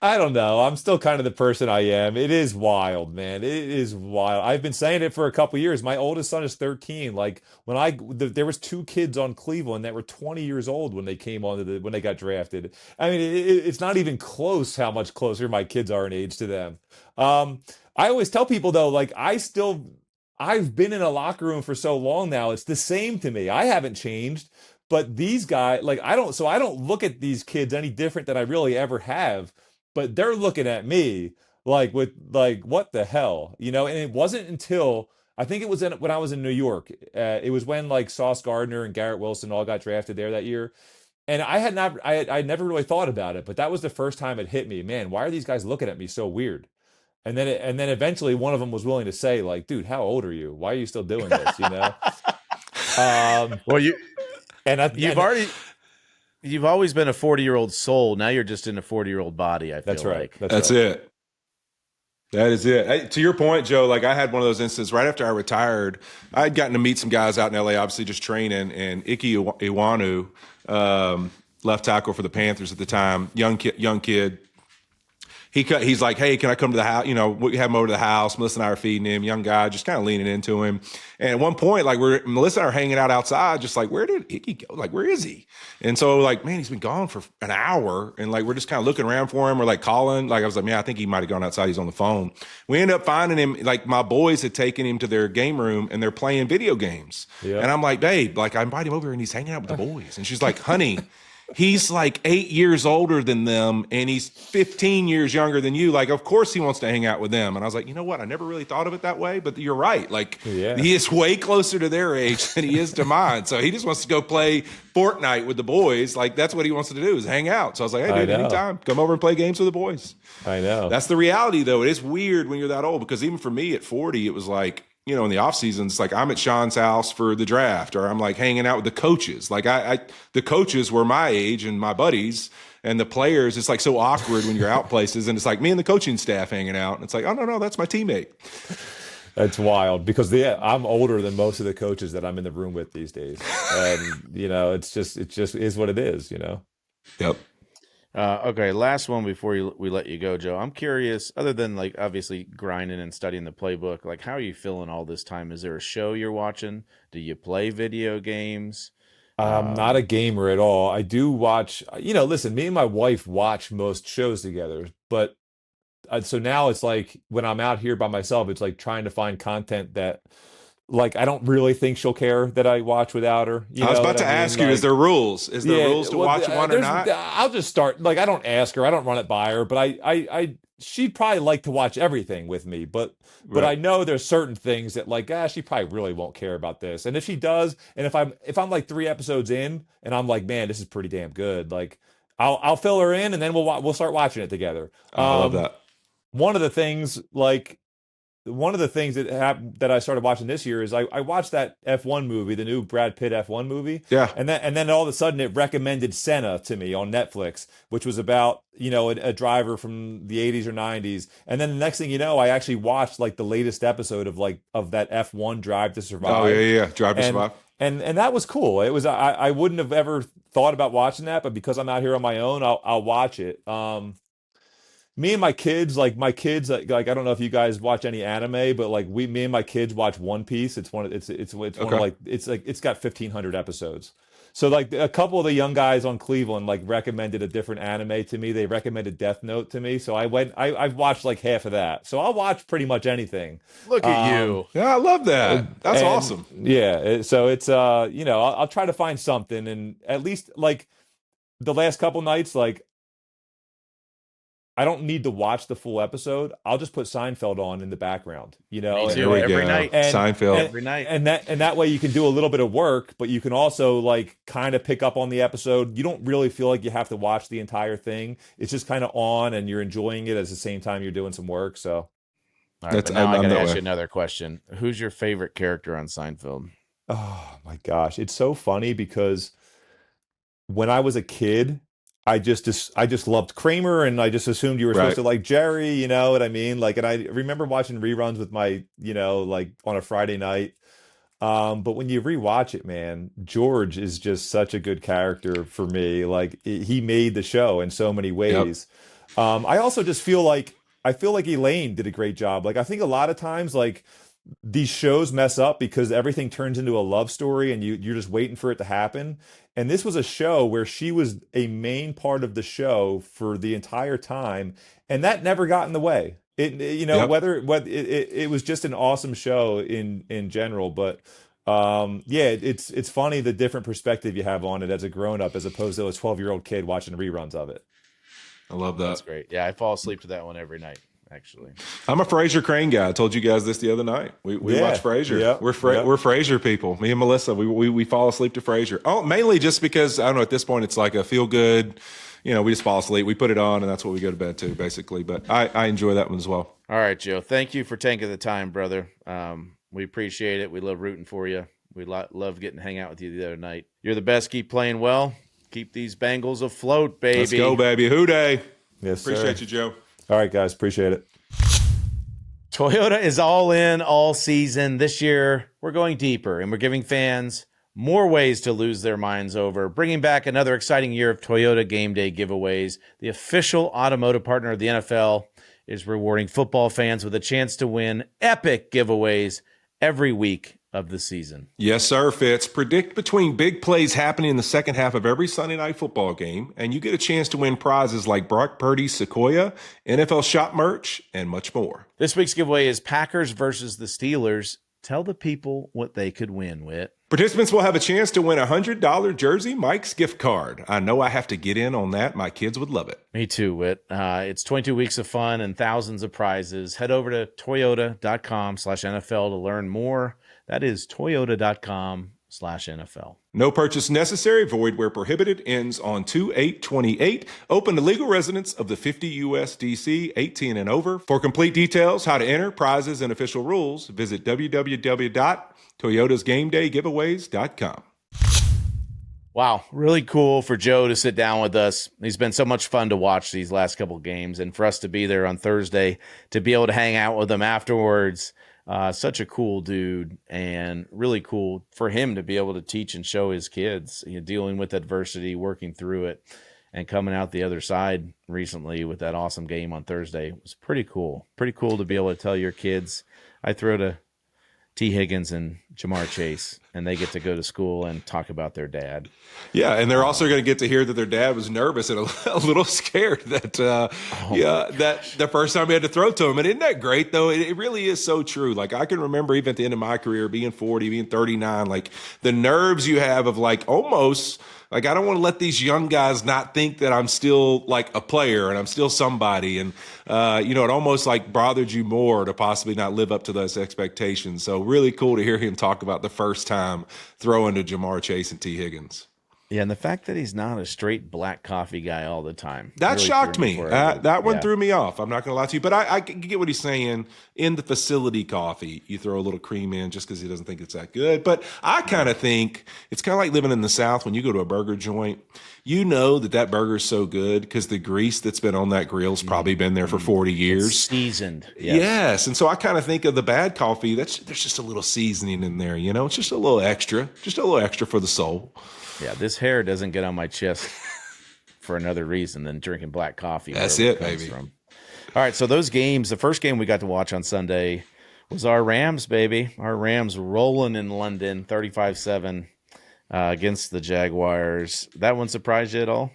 I don't know. I'm still kind of the person I am. It is wild, man. It is wild. I've been saying it for a couple years. My oldest son is 13. Like there was two kids on Cleveland that were 20 years old when they came on when they got drafted. I mean, it's not even close how much closer my kids are in age to them. Um, I always tell people though, like I've been in a locker room for so long now. It's the same to me. I haven't changed. But these guys, like I don't look at these kids any different than I really ever have, but they're looking at me like with like what the hell, you know? And it wasn't until I think it was when I was in New York. It was when like Sauce Gardner and Garrett Wilson all got drafted there that year, and I never really thought about it, but that was the first time it hit me. Man, why are these guys looking at me so weird? And then eventually one of them was willing to say like, dude, how old are you? Why are you still doing this? You know? Well, And I, you've and already you've always been a 40-year-old soul. Now you're just in a 40-year-old body, I feel that's right. like. That's right. it. That is it. Hey, to your point, Joe, like I had one of those instances right after I retired. I'd gotten to meet some guys out in LA, obviously just training, and Ike Iwanu, left tackle for the Panthers at the time, young kid. He's like, hey, can I come to the house? You know, we have him over to the house. Melissa and I are feeding him, young guy, just kind of leaning into him. And at one point, like Melissa and I are hanging out outside, just like, where did Hickey go? Like, where is he? And so like, man, he's been gone for an hour. And like, we're just kind of looking around for him. We're like calling. Like I was like, man, I think he might've gone outside. He's on the phone. We ended up finding him. Like my boys had taken him to their game room and they're playing video games. Yeah. And I'm like, babe, like I invite him over and he's hanging out with the boys. And she's like, honey, he's like 8 years older than them and he's 15 years younger than you. Like, of course he wants to hang out with them. And I was like, you know what? I never really thought of it that way, but you're right. Like he is way closer to their age than he is to mine. So he just wants to go play Fortnite with the boys. Like that's what he wants to do is hang out. So I was like, hey dude, anytime, come over and play games with the boys. I know. That's the reality though. It is weird when you're that old because even for me at 40, it was like, you know, in the off seasons, it's like I'm at Sean's house for the draft, or I'm like hanging out with the coaches. Like the coaches were my age and my buddies, and the players. It's like so awkward when you're out places, and it's like me and the coaching staff hanging out. And it's like, oh no, that's my teammate. That's wild because I'm older than most of the coaches that I'm in the room with these days, and you know, it just is what it is, you know. Yep. Okay, last one before we let you go, Joe. I'm curious, other than like obviously grinding and studying the playbook, like how are you feeling all this time? Is there a show you're watching? Do you play video games? I'm not a gamer at all. I do watch, you know, listen, me and my wife watch most shows together, but so now it's like when I'm out here by myself, it's like trying to find content that like I don't really think she'll care that I watch without her. You I was know about what to I mean? ask you, Like, is there rules? Is there rules to watch one or not? I'll just start. Like I don't ask her. I don't run it by her. But she'd probably like to watch everything with me. But Right. I know there's certain things that like, she probably really won't care about this. And if she does, and if I'm like 3 episodes in, and I'm like, man, this is pretty damn good. Like I'll fill her in, and then we'll start watching it together. I love that. One of the things like one of the things that that I started watching this year is I watched that F1 movie, the new Brad Pitt F1 movie. Yeah. And then all of a sudden it recommended Senna to me on Netflix, which was about, you know, a driver from the 80s or 90s. And then the next thing you know, I actually watched like the latest episode of that F1 Drive to Survive. Oh yeah. Drive to Survive. And that was cool. It was I wouldn't have ever thought about watching that, but because I'm out here on my own, I'll watch it. Me and my kids, like I don't know if you guys watch any anime, but like me and my kids watch One Piece. It's one of like it's got 1,500 episodes. So like a couple of the young guys on Cleveland like recommended a different anime to me. They recommended Death Note to me, so I've watched like half of that. So I'll watch pretty much anything. Look at you. Yeah, I love that. That's awesome. Yeah, so it's you know, I'll try to find something, and at least like the last couple nights, like I don't need to watch the full episode. I'll just put Seinfeld on in the background, you know. Me too, every night. Seinfeld. Every night. And that way you can do a little bit of work, but you can also like kind of pick up on the episode. You don't really feel like you have to watch the entire thing. It's just kind of on and you're enjoying it at the same time you're doing some work. So all right, but now I gotta ask you another question. Who's your favorite character on Seinfeld? oh my gosh, it's so funny because when I was a kid, I just loved Kramer, and I just assumed you were supposed to like Jerry, you know what I mean? Like, and I remember watching reruns with my, you know, like on a Friday night. But when you rewatch it, man, George is just such a good character for me. Like he made the show in so many ways. I also just feel like Elaine did a great job. Like I think a lot of times like these shows mess up because everything turns into a love story and you're just waiting for it to happen. And this was a show where she was a main part of the show for the entire time, and that never got in the way. Yep. It was just an awesome show in general, but yeah, it's funny the different perspective you have on it as a grown up as opposed to a 12-year-old kid watching reruns of it. I love That's that. great. Yeah, I fall asleep to that one every night, actually. I'm a Fraser Crane guy. I told you guys this the other night. We watch Yeah, Fraser. yep, yep. We're Fraser people. Me and Melissa, we fall asleep to Fraser. Oh, mainly just because I don't know. At this point, it's like a feel good. We just fall asleep. We put it on, and that's what we go to bed to, basically. But I enjoy that one as well. All right, Joe. Thank you for taking the time, brother. We appreciate it. We love rooting for you. We love getting to hang out with you the other night. You're the best. Keep playing well. Keep these Bengals afloat, baby. Let's go, baby. Hoo day. Yes, sir. Appreciate you, Joe. All right, guys, appreciate it. Toyota is all in all season. This year, we're going deeper, and we're giving fans more ways to lose their minds over, bringing back another exciting year of Toyota Game Day giveaways. The official automotive partner of the NFL is rewarding football fans with a chance to win epic giveaways every week of the season. Yes, sir, Fitz. Predict between big plays happening in the second half of every Sunday night football game, and you get a chance to win prizes like Brock Purdy's Sequoia, NFL shop merch, and much more. This week's giveaway is Packers versus the Steelers. Tell the people what they could win, Whit. Participants will have a chance to win a $100 Jersey Mike's gift card. I know I have to get in on that. My kids would love it. Me too, Whit. It's 22 weeks of fun and thousands of prizes. Head over to toyota.com/NFL to learn more. That is toyota.com/NFL. No purchase necessary. Void where prohibited. Ends on 2/8/28. Open to legal residents of the 50 U.S. D.C. 18 and over. For complete details, how to enter, prizes, and official rules, visit www.toyotasgamedaygiveaways.com. Wow, really cool for Joe to sit down with us. He's been so much fun to watch these last couple games, and for us to be there on Thursday to be able to hang out with him afterwards. Such a cool dude, and really cool for him to be able to teach and show his kids, dealing with adversity, working through it, and coming out the other side recently with that awesome game on Thursday. It was pretty cool. Pretty cool to be able to tell your kids, I throw to T. Higgins and Jamar Chase, and they get to go to school and talk about their dad. Yeah, and they're also going to get to hear that their dad was nervous and a little scared that that the first time he had to throw to him. And isn't that great, though? It really is so true. Like, I can remember even at the end of my career, being 40, being 39, like the nerves you have of like almost – like, I don't want to let these young guys not think that I'm still like a player and I'm still somebody. And, it almost like bothered you more to possibly not live up to those expectations. So really cool to hear him talk about the first time throwing to Jamar Chase and T. Higgins. Yeah, and the fact that he's not a straight black coffee guy all the time. That really shocked me. That one yeah. threw me off. I'm not going to lie to you. But I get what he's saying. In the facility coffee, you throw a little cream in just because he doesn't think it's that good. But I kind of think it's kind of like living in the South when you go to a burger joint. You know that burger is so good because the grease that's been on that grill's probably been there for 40 years. It's seasoned. Yes. And so I kind of think of the bad coffee. There's just a little seasoning in there. It's just a little extra for the soul. Yeah, this hair doesn't get on my chest for another reason than drinking black coffee. That's it, baby. From. All right, so those games, the first game we got to watch on Sunday was our Rams, baby. Our Rams rolling in London, 35-7 against the Jaguars. That one surprised you at all?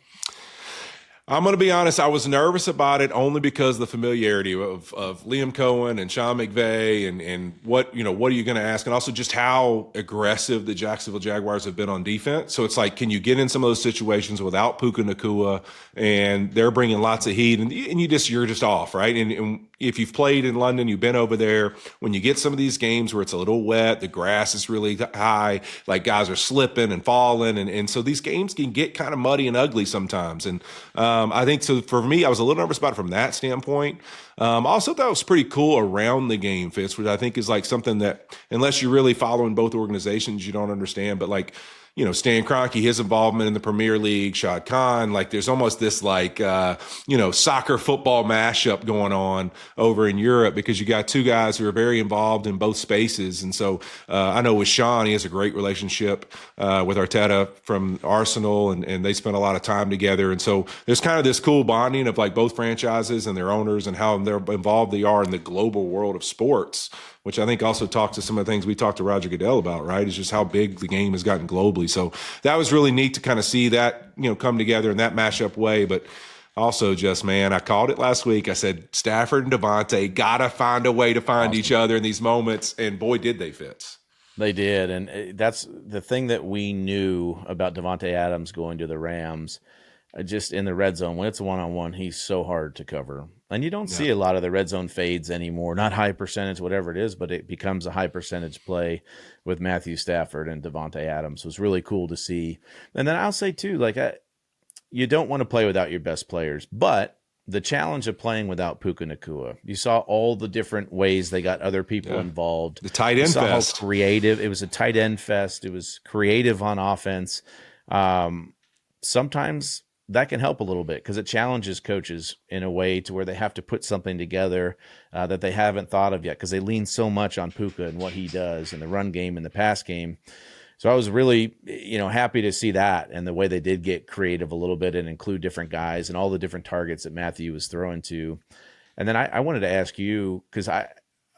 I'm going to be honest. I was nervous about it only because of the familiarity of Liam Cohen and Sean McVay and what are you going to ask? And also just how aggressive the Jacksonville Jaguars have been on defense. So it's like, can you get in some of those situations without Puka Nacua? And they're bringing lots of heat and you're just off, right? And if you've played in London, you've been over there, when you get some of these games where it's a little wet, the grass is really high, like guys are slipping and falling. And so these games can get kind of muddy and ugly sometimes. And I think so for me, I was a little nervous about it from that standpoint. Also thought it was pretty cool around the game, Fitz, which I think is like something that unless you're really following both organizations, you don't understand. But like, Stan Kroenke, his involvement in the Premier League, Shad Khan, like there's almost this like, soccer football mashup going on over in Europe because you got two guys who are very involved in both spaces. And so I know with Sean, he has a great relationship with Arteta from Arsenal, and they spent a lot of time together. And so there's kind of this cool bonding of like both franchises and their owners and how they're involved they are in the global world of sports, which I think also talks to some of the things we talked to Roger Goodell about, right? It's just how big the game has gotten globally. So that was really neat to kind of see that, come together in that mashup way. But also just, man, I called it last week. I said, Stafford and Devontae got to find a way to find each other in these moments. And boy, did they, Fitz. They did. And that's the thing that we knew about Devontae Adams going to the Rams. Just in the red zone, when it's a one-on-one, he's so hard to cover. And you don't see a lot of the red zone fades anymore, not high percentage, whatever it is, but it becomes a high percentage play with Matthew Stafford and Devontae Adams. So it's really cool to see. And then I'll say, too, like you don't want to play without your best players, but the challenge of playing without Puka Nacua, you saw all the different ways they got other people involved. The tight end fest. How creative. It was a tight end fest. It was creative on offense. Sometimes that can help a little bit because it challenges coaches in a way to where they have to put something together that they haven't thought of yet because they lean so much on Puka and what he does in the run game and the pass game. So I was really, happy to see that and the way they did get creative a little bit and include different guys and all the different targets that Matthew was throwing to. And then I wanted to ask you, because I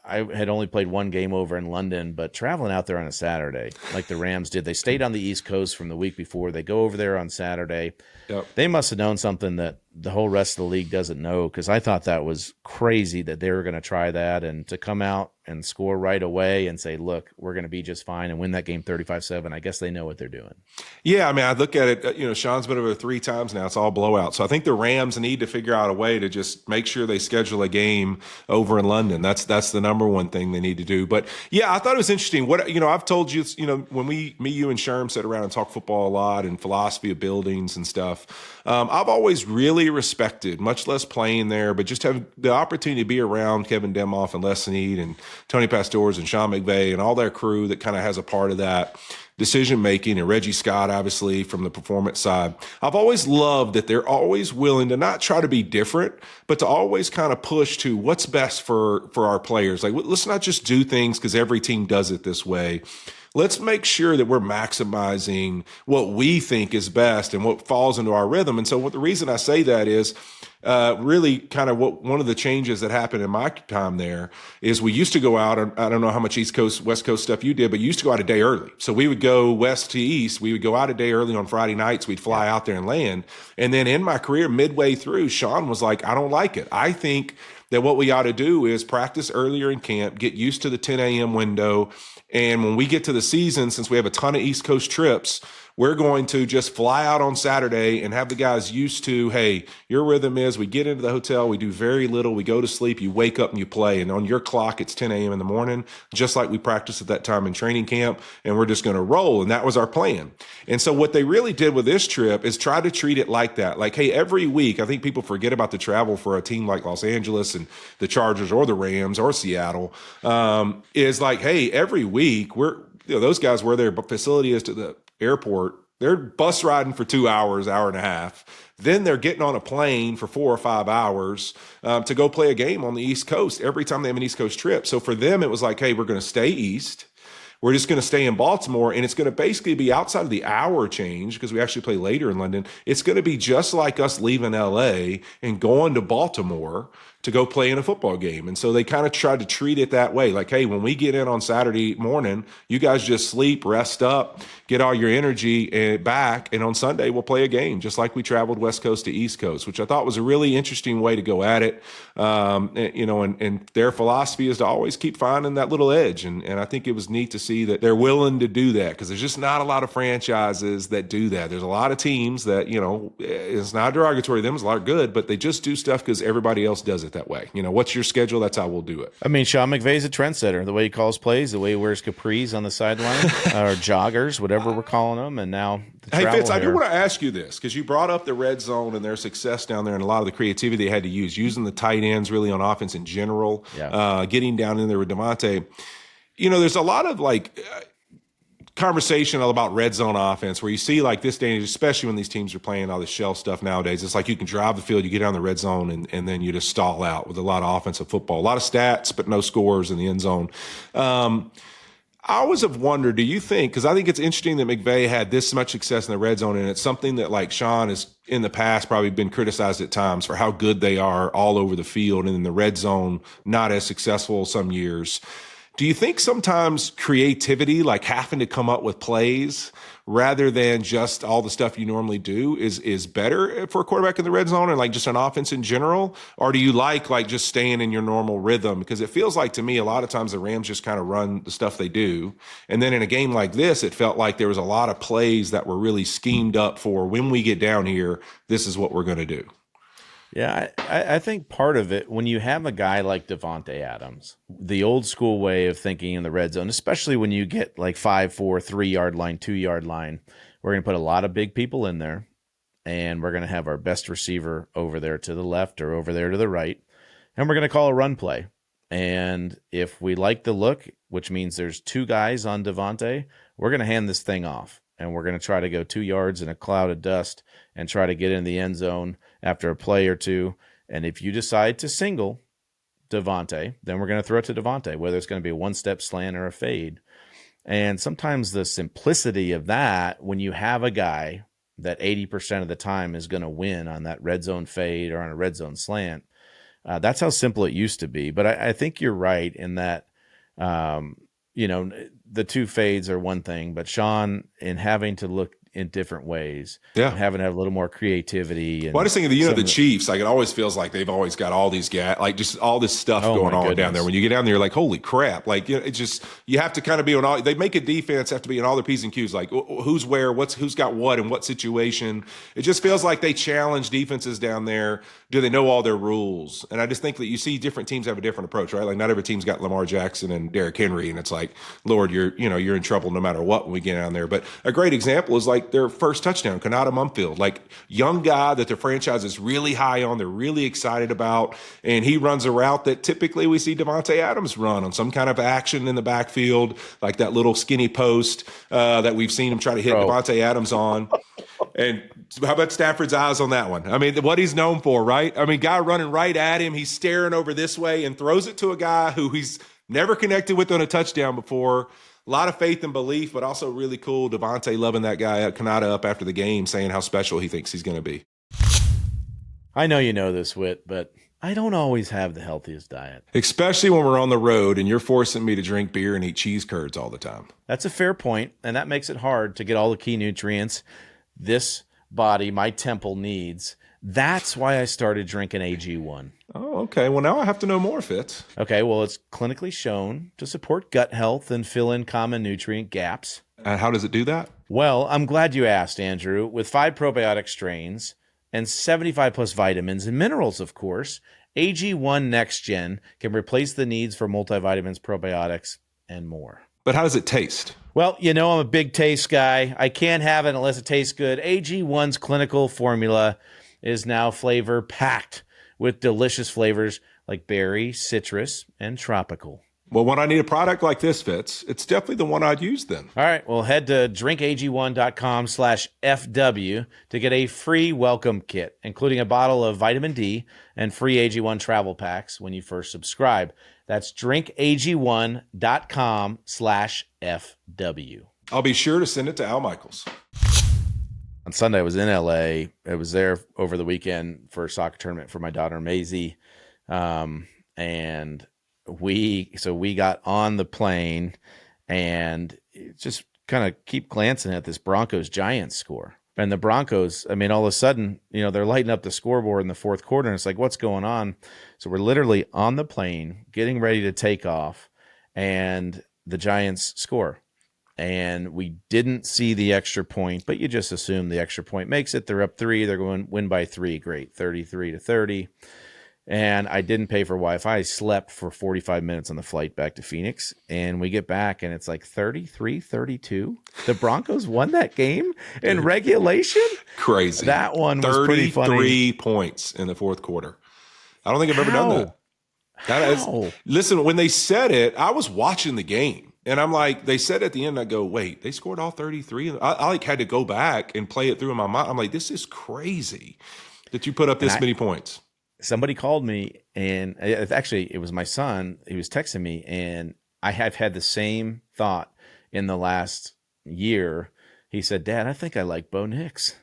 had only played one game over in London, but traveling out there on a Saturday, like the Rams did, they stayed on the East Coast from the week before. They go over there on Saturday. Yep. They must have known something that the whole rest of the league doesn't know, because I thought that was crazy that they were going to try that and to come out and score right away and say, look, we're going to be just fine and win that game 35-7. I guess they know what they're doing. Yeah, I mean, I look at it, Sean's been over 3 times now. It's all blowout. So I think the Rams need to figure out a way to just make sure they schedule a game over in London. That's the number one thing they need to do. But yeah, I thought it was interesting. I've told you, when me, you and Sherm sit around and talk football a lot and philosophy of buildings and stuff, I've always really respected, much less playing there, but just have the opportunity to be around Kevin Demoff and Les Snead and Tony Pastores and Sean McVay and all their crew that kind of has a part of that decision making, and Reggie Scott, obviously, from the performance side. I've always loved that they're always willing to not try to be different, but to always kind of push to what's best for our players. Like, let's not just do things because every team does it this way. Let's make sure that we're maximizing what we think is best and what falls into our rhythm. And so the reason I say that is really kind of one of the changes that happened in my time there is we used to go out, I don't know how much East Coast, West Coast stuff you did, but you used to go out a day early. So we would go west to east. We would go out a day early on Friday nights. We'd fly out there and land. And then in my career, midway through, Sean was like, I don't like it. I think that what we ought to do is practice earlier in camp, get used to the 10 a.m. window. And when we get to the season, since we have a ton of East Coast trips, we're going to just fly out on Saturday and have the guys used to, hey, your rhythm is we get into the hotel, we do very little, we go to sleep, you wake up and you play. And on your clock, it's 10 a.m. in the morning, just like we practiced at that time in training camp. And we're just going to roll. And that was our plan. And so what they really did with this trip is try to treat it like that. Like, hey, every week, I think people forget about the travel for a team like Los Angeles and the Chargers or the Rams or Seattle, is like, hey, every week those guys, where their facility is to the airport, they're bus riding for 2 hours, hour and a half. Then they're getting on a plane for 4 or 5 hours to go play a game on the East Coast every time they have an East Coast trip. So for them, it was like, hey, we're going to stay east. We're just going to stay in Baltimore, and it's going to basically be outside of the hour change because we actually play later in London. It's going to be just like us leaving LA and going to Baltimore to go play in a football game. And so they kind of tried to treat it that way. Like, hey, when we get in on Saturday morning, you guys just sleep, rest up, get all your energy back. And on Sunday, we'll play a game, just like we traveled West Coast to East Coast, which I thought was a really interesting way to go at it. And their philosophy is to always keep finding that little edge. And I think it was neat to see that they're willing to do that, because there's just not a lot of franchises that do that. There's a lot of teams that, it's not derogatory to them, it's a lot of good, but they just do stuff because everybody else does it that way. What's your schedule? That's how we'll do it. I mean, Sean McVay's a trendsetter. The way he calls plays, the way he wears capris on the sideline, or joggers, whatever we're calling them, and now the Hey, Fitz, here. I do want to ask you this, because you brought up the red zone and their success down there and a lot of the creativity they had to use, using the tight ends really on offense in general, getting down in there with Devontae. There's a lot of conversation all about red zone offense where you see like this day, especially when these teams are playing all this shell stuff nowadays. It's like you can drive the field, you get down the red zone, and then you just stall out with a lot of offensive football. A lot of stats, but no scores in the end zone. I always have wondered, do you think, because I think it's interesting that McVay had this much success in the red zone, and it's something that like Sean has in the past probably been criticized at times for how good they are all over the field, and in the red zone, not as successful some years. Do you think sometimes creativity, like having to come up with plays rather than just all the stuff you normally do is better for a quarterback in the red zone and like just an offense in general? Or do you like just staying in your normal rhythm? Because it feels like to me, a lot of times the Rams just kind of run the stuff they do. And then in a game like this, it felt like there was a lot of plays that were really schemed up for when we get down here, this is what we're going to do. Yeah, I think part of it, when you have a guy like Davante Adams, the old school way of thinking in the red zone, especially when you get like 5-4, 3-yard line, 2-yard line, we're going to put a lot of big people in there, and we're going to have our best receiver over there to the left or over there to the right, and we're going to call a run play. And if we like the look, which means there's 2 guys on Davante, we're going to hand this thing off. And we're going to try to go 2 yards in a cloud of dust and try to get in the end zone after a play or two. And if you decide to single Davante, then we're going to throw it to Davante, whether it's going to be a one-step slant or a fade. And sometimes the simplicity of that, when you have a guy that 80% of the time is going to win on that red zone fade or on a red zone slant, that's how simple it used to be. But I think you're right in that, the 2 fades are one thing, but Sean, in having to look in different ways, having to have a little more creativity. And well, I just think of the Chiefs, like it always feels like they've always got all these like just all this stuff going on down there. When you get down there, you're like, holy crap. Like, it's just, you have to kind of be on all, they make a defense have to be in all their P's and Q's, like who's where, who's got what in what situation. It just feels like they challenge defenses down there. Do they know all their rules? And I just think that you see different teams have a different approach, right? Like not every team's got Lamar Jackson and Derrick Henry. And it's like, Lord, you're in trouble no matter what when we get down there. But a great example is like their first touchdown, Kanata Mumfield, like young guy that the franchise is really high on. They're really excited about. And he runs a route that typically we see Davante Adams run on some kind of action in the backfield, like that little skinny post that we've seen him try to hit Davante Adams on. And how about Stafford's eyes on that one? I mean, what he's known for, right? I mean, guy running right at him. He's staring over this way and throws it to a guy who he's never connected with on a touchdown before. A lot of faith and belief, but also really cool. Davante loving that guy, Kanata, up after the game, saying how special he thinks he's going to be. I know you know this, Whit, but I don't always have the healthiest diet. Especially when we're on the road and you're forcing me to drink beer and eat cheese curds all the time. That's a fair point, and that makes it hard to get all the key nutrients this body, my temple needs. That's why I started drinking AG1. Oh, okay. Well, now I have to know more, Fitz. Okay, well, it's clinically shown to support gut health and fill in common nutrient gaps. How does it do that? Well, I'm glad you asked, Andrew. With 5 probiotic strains and 75 plus vitamins and minerals, of course, AG1 Next Gen can replace the needs for multivitamins, probiotics, and more. But how does it taste? Well, I'm a big taste guy. I can't have it unless it tastes good. AG1's clinical formula is now flavor packed with delicious flavors like berry, citrus, and tropical. Well, when I need a product like this, Fitz, it's definitely the one I'd use then. All right. Well, head to drinkag1.com/FW to get a free welcome kit, including a bottle of vitamin D and free AG1 travel packs when you first subscribe. That's drinkag1.com/FW. I'll be sure to send it to Al Michaels. On Sunday, I was in LA. I was there over the weekend for a soccer tournament for my daughter, Maisie. And we got on the plane and just kind of keep glancing at this Broncos Giants score. And the Broncos, all of a sudden, they're lighting up the scoreboard in the fourth quarter. And it's like, what's going on? So we're literally on the plane, getting ready to take off, and the Giants score. And we didn't see the extra point, but you just assume the extra point makes it. They're up 3. They're going to win by 3. Great, 33-30. And I didn't pay for Wi-Fi. I slept for 45 minutes on the flight back to Phoenix. And we get back, and it's like 33-32. The Broncos won that game in regulation. Crazy. That one was pretty funny. 33 points in the fourth quarter. I don't think I've ever done that. Listen, when they said it, I was watching the game. And I'm like, they said at the end, I go, wait, they scored all 33. I like had to go back and play it through in my mind. I'm like, this is crazy that you put up this many points. Somebody called me, and it was my son. He was texting me, and I have had the same thought in the last year. He said, Dad, I think I like Bo Nix.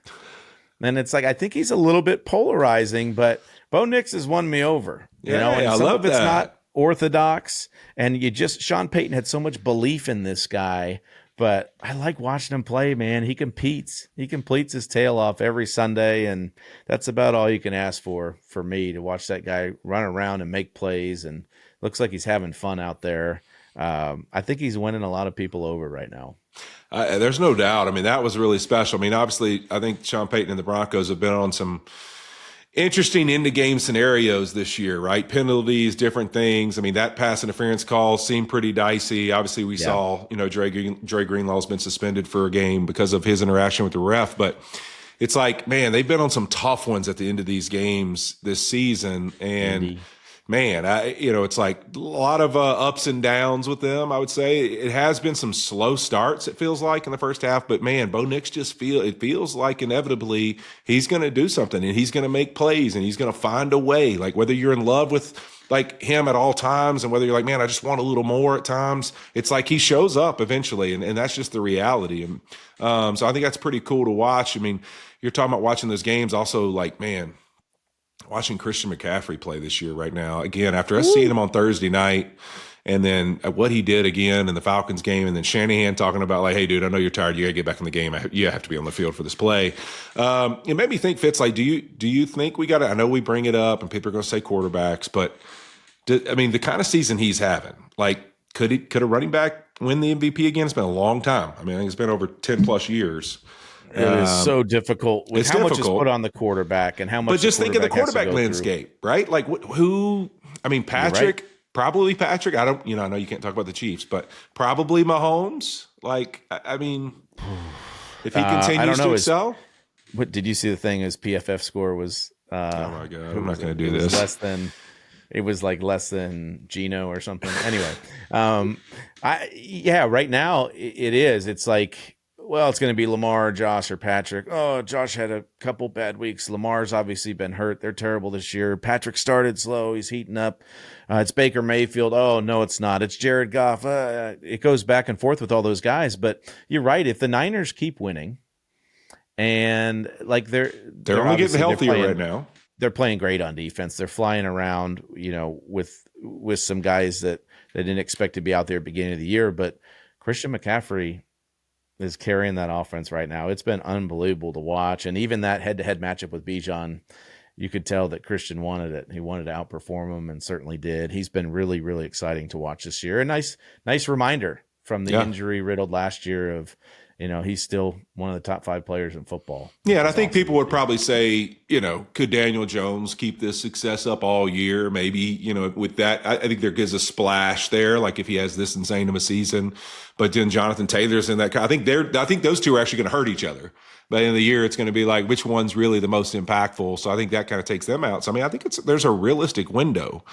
And it's like, I think he's a little bit polarizing, but Bo Nix has won me over. You know, and I some love of it's that. not orthodox. And Sean Payton had so much belief in this guy, but I like watching him play, man. He competes. He completes his tail off every Sunday, and that's about all you can ask for me, to watch that guy run around and make plays, and looks like he's having fun out there. I think he's winning a lot of people over right now. There's no doubt. I mean, that was really special. I mean, obviously, I think Sean Payton and the Broncos have been on some interesting end-of-game scenarios this year, right? Penalties, different things. I mean, that pass interference call seemed pretty dicey. Obviously, we saw, Dre Greenlaw's been suspended for a game because of his interaction with the ref. But it's like, man, they've been on some tough ones at the end of these games this season. And man, it's like a lot of ups and downs with them, I would say. It has been some slow starts, it feels like, in the first half. But, man, Bo Nix it feels like inevitably he's going to do something, and he's going to make plays, and he's going to find a way. Like, whether you're in love with, like, him at all times, and whether you're like, man, I just want a little more at times, it's like he shows up eventually, and that's just the reality. And so I think that's pretty cool to watch. I mean, you're talking about watching those games also, like, man, watching Christian McCaffrey play this year right now, again, after us seeing him on Thursday night, and then what he did again in the Falcons game, and then Shanahan talking about, like, hey, dude, I know you're tired. You got to get back in the game. You have to be on the field for this play. It made me think, Fitz, like, do you think we got to – I know we bring it up, and people are going to say quarterbacks, but, the kind of season he's having, like, could a running back win the MVP again? It's been a long time. I think it's been over 10-plus years. It is so difficult with how much is put on the quarterback and how much. But just think of the quarterback landscape, right? Like who? Patrick, right. Probably Patrick. I don't, I know you can't talk about the Chiefs, but probably Mahomes. Like, if he continues to excel. What did you see? The thing his PFF score was. Oh my God! I'm not going to do this. It was like less than Geno or something. Anyway, right now it is. It's like. Well, it's going to be Lamar, Josh, or Patrick. Oh, Josh had a couple bad weeks. Lamar's obviously been hurt. They're terrible this year. Patrick started slow. He's heating up. It's Baker Mayfield. Oh, no, it's not. It's Jared Goff. It goes back and forth with all those guys. But you're right. If the Niners keep winning, and like they're only getting healthier right now. They're playing great on defense. They're flying around, with some guys that they didn't expect to be out there at the beginning of the year. But Christian McCaffrey is carrying that offense right now. It's been unbelievable to watch. And even that head-to-head matchup with Bijan, you could tell that Christian wanted it. He wanted to outperform him and certainly did. He's been really, really exciting to watch this year. A nice reminder from the injury-riddled last year of, he's still one of the top 5 players in football. Yeah, and I think people would probably say, could Daniel Jones keep this success up all year? Maybe, with that, I think there gives a splash there, like if he has this insane of a season. But then Jonathan Taylor's in that. I think those two are actually going to hurt each other. By the end of the year, it's going to be like, which one's really the most impactful? So I think that kind of takes them out. So, I think there's a realistic window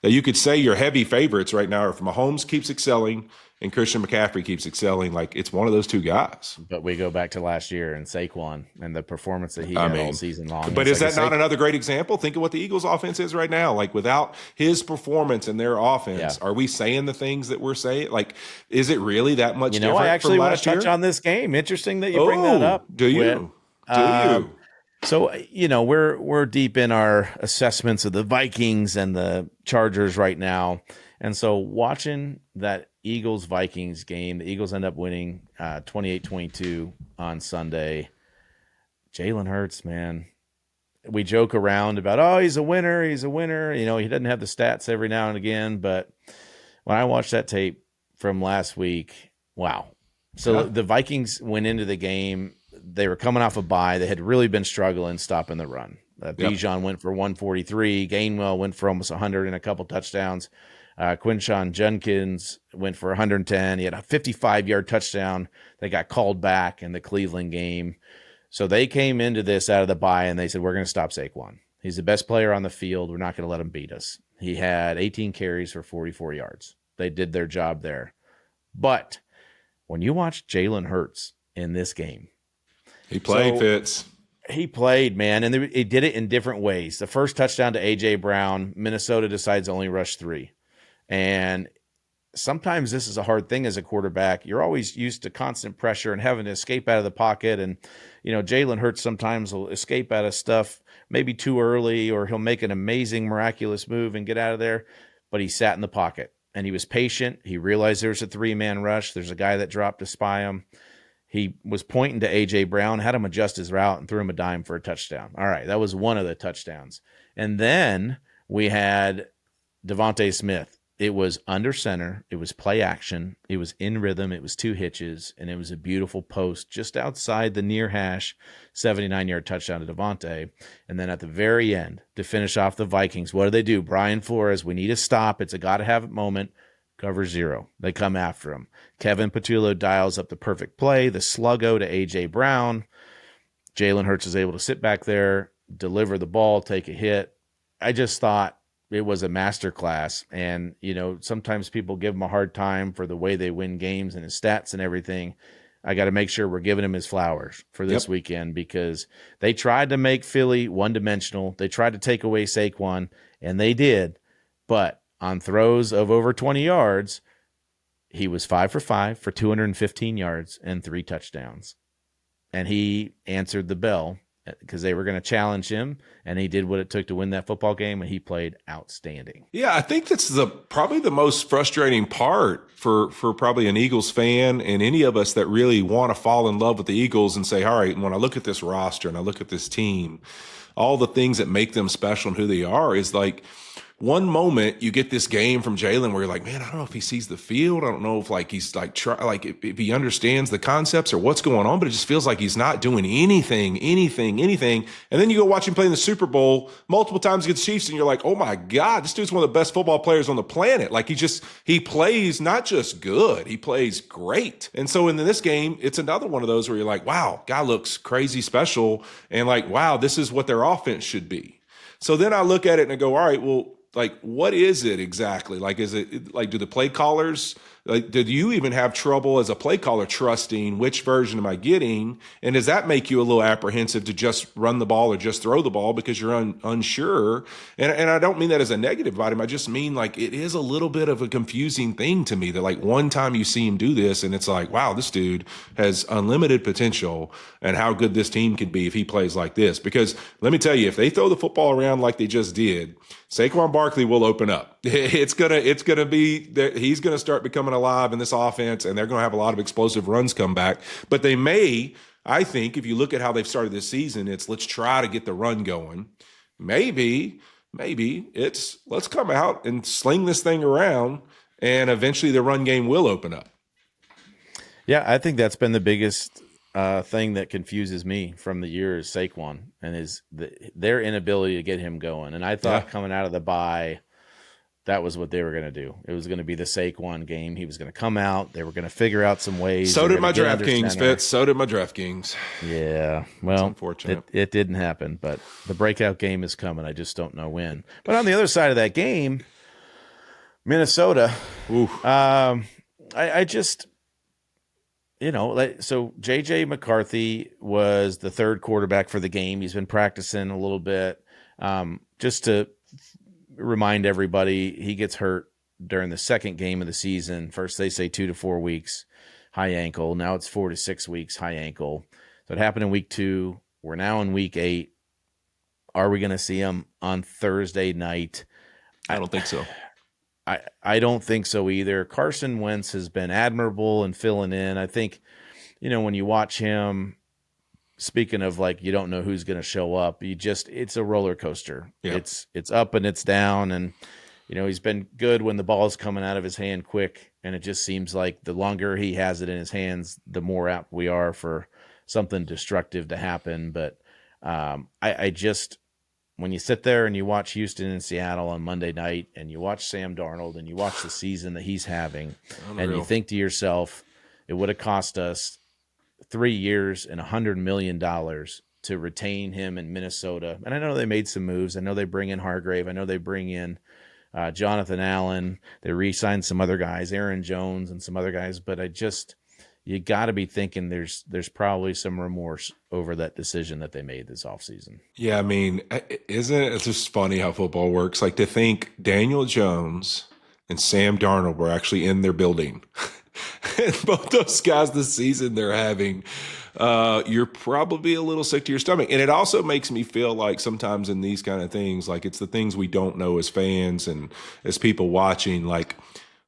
that you could say your heavy favorites right now are if Mahomes keeps excelling and Christian McCaffrey keeps excelling, like it's one of those two guys. But we go back to last year and Saquon and the performance that he had all season long. But is that not another great example? Think of what the Eagles' offense is right now. Like without his performance and their offense, are we saying the things that we're saying? Like, is it really that much different I actually from want last to touch year? on this game. Interesting that you bring that up. Do you? So, we're deep in our assessments of the Vikings and the Chargers right now. And so watching that Eagles-Vikings game, the Eagles end up winning 28-22 on Sunday. Jalen Hurts, man. We joke around about, he's a winner. He doesn't have the stats every now and again. But when I watched that tape from last week, wow. So the Vikings went into the game. They were coming off a bye. They had really been struggling stopping the run. Bijan went for 143. Gainwell went for almost 100 and a couple touchdowns. Quinshon Judkins went for 110. He had a 55-yard touchdown that got called back in the Cleveland game. So they came into this out of the bye, and they said, we're going to stop Saquon. He's the best player on the field. We're not going to let him beat us. He had 18 carries for 44 yards. They did their job there. But when you watch Jalen Hurts in this game, He played, Fitz. He played, man, and he did it in different ways. The first touchdown to A.J. Brown, Minnesota decides to only rush 3. And sometimes this is a hard thing as a quarterback. You're always used to constant pressure and having to escape out of the pocket. And, Jalen Hurts sometimes will escape out of stuff maybe too early, or he'll make an amazing, miraculous move and get out of there. But he sat in the pocket and he was patient. He realized there was a 3-man rush. There's a guy that dropped to spy him. He was pointing to A.J. Brown, had him adjust his route, and threw him a dime for a touchdown. All right, that was one of the touchdowns. And then we had Devontae Smith. It was under center. It was play action. It was in rhythm. It was 2 hitches, and it was a beautiful post just outside the near hash, 79-yard touchdown to Devontae. And then at the very end, to finish off the Vikings, what do? Brian Flores, we need a stop. It's a got-to-have-it moment. Cover 0. They come after him. Kevin Patullo dials up the perfect play, the sluggo to A.J. Brown. Jalen Hurts is able to sit back there, deliver the ball, take a hit. I just thought it was a masterclass. And, sometimes people give him a hard time for the way they win games and his stats and everything. I got to make sure we're giving him his flowers for this weekend, because they tried to make Philly one-dimensional. They tried to take away Saquon, and they did. But on throws of over 20 yards, he was 5 for 5 for 215 yards and 3 touchdowns. And he answered the bell because they were going to challenge him, and he did what it took to win that football game, and he played outstanding. Yeah, I think that's probably the most frustrating part for probably an Eagles fan and any of us that really want to fall in love with the Eagles and say, all right, when I look at this roster and I look at this team, all the things that make them special and who they are is like, one moment you get this game from Jalen where you're like, man, I don't know if he sees the field. I don't know if he's if he understands the concepts or what's going on, but it just feels like he's not doing anything. And then you go watch him play in the Super Bowl multiple times against the Chiefs and you're like, oh my God, this dude's one of the best football players on the planet. Like he plays not just good, he plays great. And so in this game, it's another one of those where you're like, wow, guy looks crazy special. And like, wow, this is what their offense should be. So then I look at it and I go, all right, well, what is it exactly? Is it do the play callers, did you even have trouble as a play caller trusting which version am I getting? And does that make you a little apprehensive to just run the ball or just throw the ball because you're unsure? And I don't mean that as a negative about him. I just mean it is a little bit of a confusing thing to me that one time you see him do this and it's like, wow, this dude has unlimited potential and how good this team could be if he plays like this. Because let me tell you, if they throw the football around like they just did, Saquon Barkley will open up. It's gonna be he's gonna start becoming alive in this offense, and they're gonna have a lot of explosive runs come back. But they may, I think, if you look at how they've started this season, let's try to get the run going. Maybe it's let's come out and sling this thing around, and eventually the run game will open up. Yeah, I think that's been the biggest thing that confuses me from the year is Saquon and their inability to get him going. And I thought coming out of the bye, that was what they were going to do. It was going to be the Saquon game. He was going to come out. They were going to figure out some ways. So did my DraftKings, Fitz. So did my DraftKings. Yeah, well, unfortunate. It didn't happen, but the breakout game is coming. I just don't know when. But on the other side of that game, Minnesota, I just... so J.J. McCarthy was the third quarterback for the game. He's been practicing a little bit. Just to remind everybody, he gets hurt during the second game of the season. First, they say 2 to 4 weeks, high ankle. Now it's 4 to 6 weeks, high ankle. So it happened in week 2. We're now in week 8. Are we going to see him on Thursday night? I don't think so. I don't think so either. Carson Wentz has been admirable in filling in. I think, when you watch him, speaking of you don't know who's going to show up, it's a roller coaster. Yeah. It's up and it's down. And, he's been good when the ball is coming out of his hand quick. And it just seems like the longer he has it in his hands, the more apt we are for something destructive to happen. But I just... when you sit there and you watch Houston and Seattle on Monday night and you watch Sam Darnold and you watch the season that he's having, and you think to yourself, it would have cost us 3 years and $100 million to retain him in Minnesota. And I know they made some moves. I know they bring in Hargrave. I know they bring in Jonathan Allen. They re-signed some other guys, Aaron Jones and some other guys. But you got to be thinking there's probably some remorse over that decision that they made this offseason. Yeah, I mean, isn't it? It's just funny how football works. Like to think Daniel Jones and Sam Darnold were actually in their building. And both those guys this season they're having, you're probably a little sick to your stomach. And it also makes me feel like sometimes in these kind of things, like it's the things we don't know as fans and as people watching, like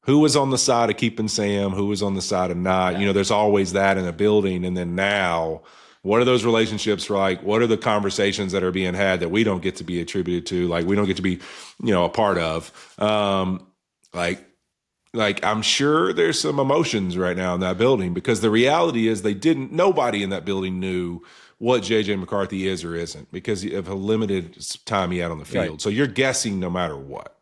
who was on the side of keeping Sam, who was on the side of not. You know, there's always that in a building. And then now, what are those relationships like? What are the conversations that are being had that we don't get to be attributed to, like we don't get to be, a part of? Like I'm sure there's some emotions right now in that building because the reality is nobody in that building knew what JJ McCarthy is or isn't because of a limited time he had on the field. Right. So you're guessing no matter what.